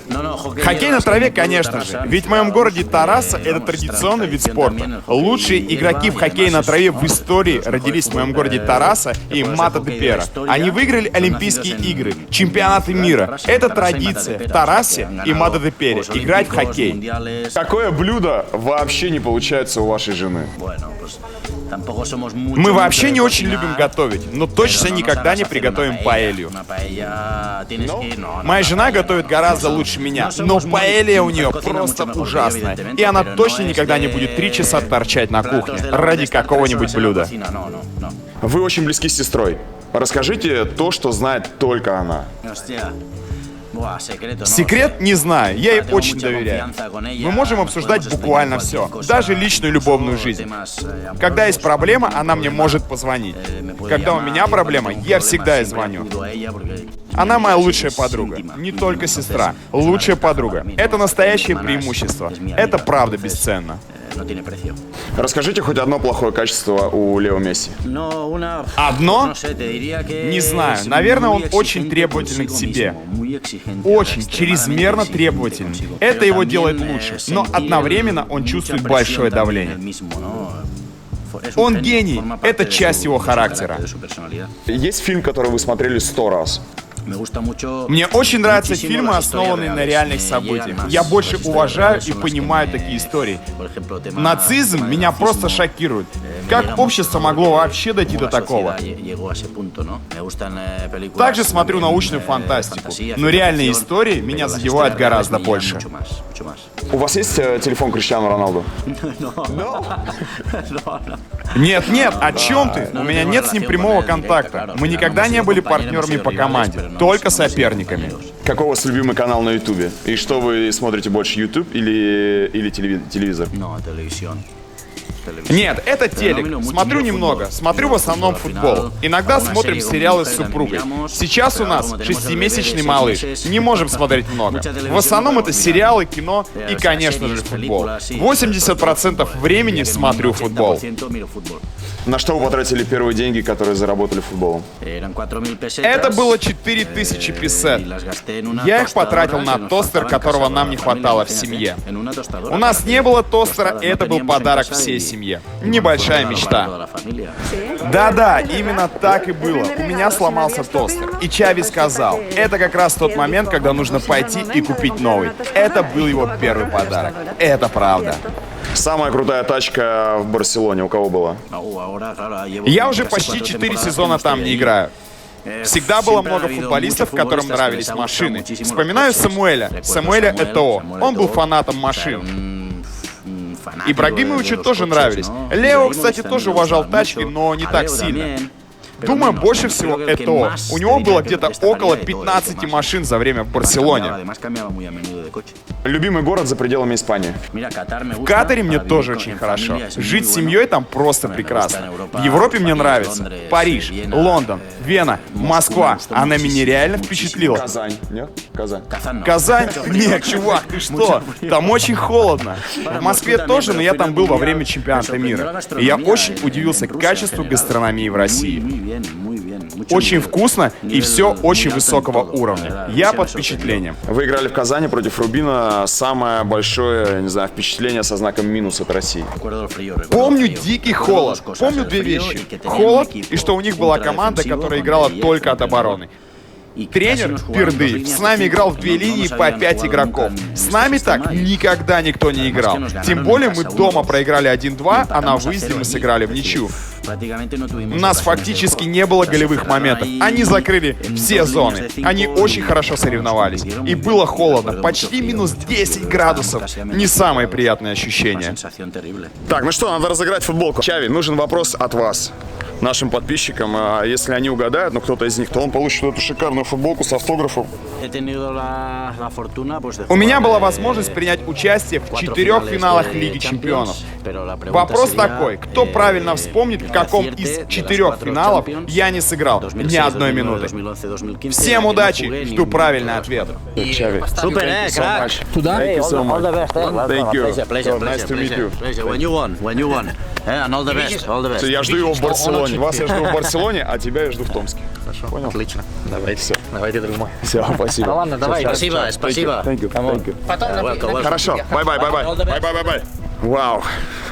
Хоккей на траве, конечно же. Ведь в моем городе Тараса это традиционный вид спорта. Лучшие игроки в хоккее на траве в истории родились в моем городе Тараса и Мата-де-Пера. Они выиграли Олимпийские игры, чемпионаты мира. Это традиция в Тарасе и Мата-де-Пере играть в хоккей. Какое блюдо вообще не получается у вашей жены? Мы вообще не очень любим готовить, но точно никогда не приготовим паэлью. Моя жена готовит гораздо лучше меня, но паэлья у нее просто ужасная. И она точно никогда не будет 3 часа торчать на кухне ради какого-нибудь блюда. Вы очень близки с сестрой. Расскажите то, что знает только она. Секрет не знаю, я ей очень доверяю. Мы можем обсуждать буквально все, даже личную любовную жизнь. Когда есть проблема, она мне может позвонить. Когда у меня проблема, я всегда ей звоню. Она моя лучшая подруга, не только сестра, лучшая подруга. Это настоящее преимущество, это правда бесценно. Расскажите хоть одно плохое качество у Лео Месси. Одно? Не знаю, наверное, он очень требовательный к себе. Очень, чрезмерно требовательный. Это его делает лучше, но одновременно он чувствует большое давление. Он гений, это часть его характера. Есть фильм, который вы смотрели 100 раз? Мне очень нравятся фильмы, основанные на реальных событиях. Я больше уважаю и понимаю такие истории. Нацизм меня просто шокирует. Как общество могло вообще дойти до такого? Также смотрю научную фантастику, но реальные истории меня задевают гораздо больше. У вас есть телефон Криштиану Роналду? Нет, нет, о чем ты? У меня нет с ним прямого контакта. Мы никогда не были партнерами по команде, только соперниками. Какой у вас любимый канал на Ютубе? И что вы смотрите больше, Ютуб или телевизор? Нет, это телек. Смотрю немного. Смотрю в основном футбол. Иногда смотрим сериалы с супругой. Сейчас у нас 6-месячный малыш. Не можем смотреть много. В основном это сериалы, кино и, конечно же, футбол. 80% времени смотрю футбол. На что вы потратили первые деньги, которые заработали футболом? Это было 4000 песет. Я их потратил на тостер, которого нам не хватало в семье. У нас не было тостера, и это был подарок всей семье. Небольшая мечта. Да-да, именно так и было. У меня сломался тостер. И Чави сказал, это как раз тот момент, когда нужно пойти и купить новый. Это был его первый подарок. Это правда. Самая крутая тачка в Барселоне у кого была? Я уже почти 4 сезона там не играю. Всегда было много футболистов, которым нравились машины. Вспоминаю Самуэля Этоо. Он был фанатом машин. Ибрагимовичу тоже нравились. Лео, кстати, тоже уважал тачки, но не так сильно. Думаю, больше всего Этоо. У него было где-то около 15 машин за время в Барселоне. Любимый город за пределами Испании? В Катаре мне тоже очень хорошо. Жить с семьей там просто прекрасно. В Европе мне нравится Париж, Лондон, Вена, Москва. Она меня реально впечатлила. Казань. Нет? Казань. Казань? Нет, чувак, ты что? Там очень холодно. В Москве тоже, но я там был во время чемпионата мира. И я очень удивился качеству гастрономии в России. Очень вкусно и все очень высокого уровня. Я под впечатлением. Вы играли в Казани против Рубина. Самое большое, не знаю, впечатление со знаком минус от России. Помню дикий холод. Помню 2 вещи. Холод и что у них была команда, которая играла только от обороны. Тренер Пердыев с нами играл в 2 линии по 5 игроков. С нами так никогда никто не играл. Тем более мы дома проиграли 1-2, а на выезде мы сыграли в ничью. У нас фактически не было голевых моментов. Они закрыли все зоны. Они очень хорошо соревновались. И было холодно. Почти минус 10 градусов. Не самые приятные ощущения. Так, ну что, надо разыграть футболку. Чави, нужен вопрос от вас. нашим подписчикам. А если они угадают, ну кто-то из них, то он получит эту шикарную футболку с автографом. У меня была возможность принять участие в 4 финалах Лиги Чемпионов. Вопрос такой, кто правильно вспомнит, в каком из 4 финалов я не сыграл ни одной минуты. Всем удачи, жду правильный ответ. Супер, крак. Туда? Thank you so much. Thank you. Pleasure, So nice to meet you. When you won. And all the best, all the best. Я жду его в Барселоне. Вас я жду в Барселоне, а тебя я жду в Томске. Понял? Отлично. Давайте. Все. Давайте, друг мой. Все, спасибо. Ну ладно, давай. Спасибо, спасибо. Thank you. Thank you. Потом напишем. Хорошо, бай-бай. Вау,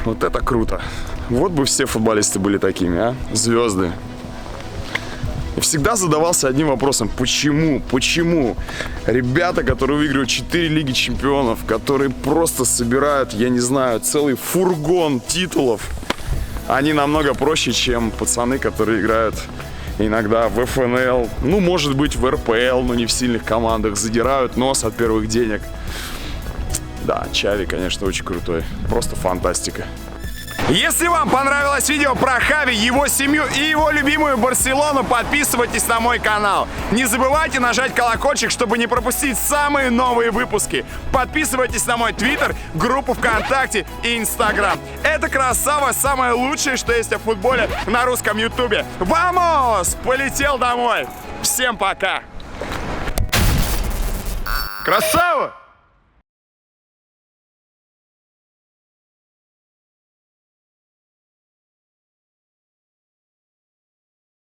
вот это круто. Вот бы все футболисты были такими, а? Звезды. И всегда задавался одним вопросом. Почему ребята, которые выигрывают 4 Лиги Чемпионов, которые просто собирают, я не знаю, целый фургон титулов, они намного проще, чем пацаны, которые играют иногда в ФНЛ, ну, может быть, в РПЛ, но не в сильных командах, задирают нос от первых денег. Да, Чави, конечно, очень крутой. Просто фантастика. Если вам понравилось видео про Хави, его семью и его любимую Барселону, подписывайтесь на мой канал. Не забывайте нажать колокольчик, чтобы не пропустить самые новые выпуски. Подписывайтесь на мой Твиттер, группу ВКонтакте и Инстаграм. Это красава, самое лучшее, что есть о футболе на русском Ютубе. Вамос! Полетел домой. Всем пока! Красава!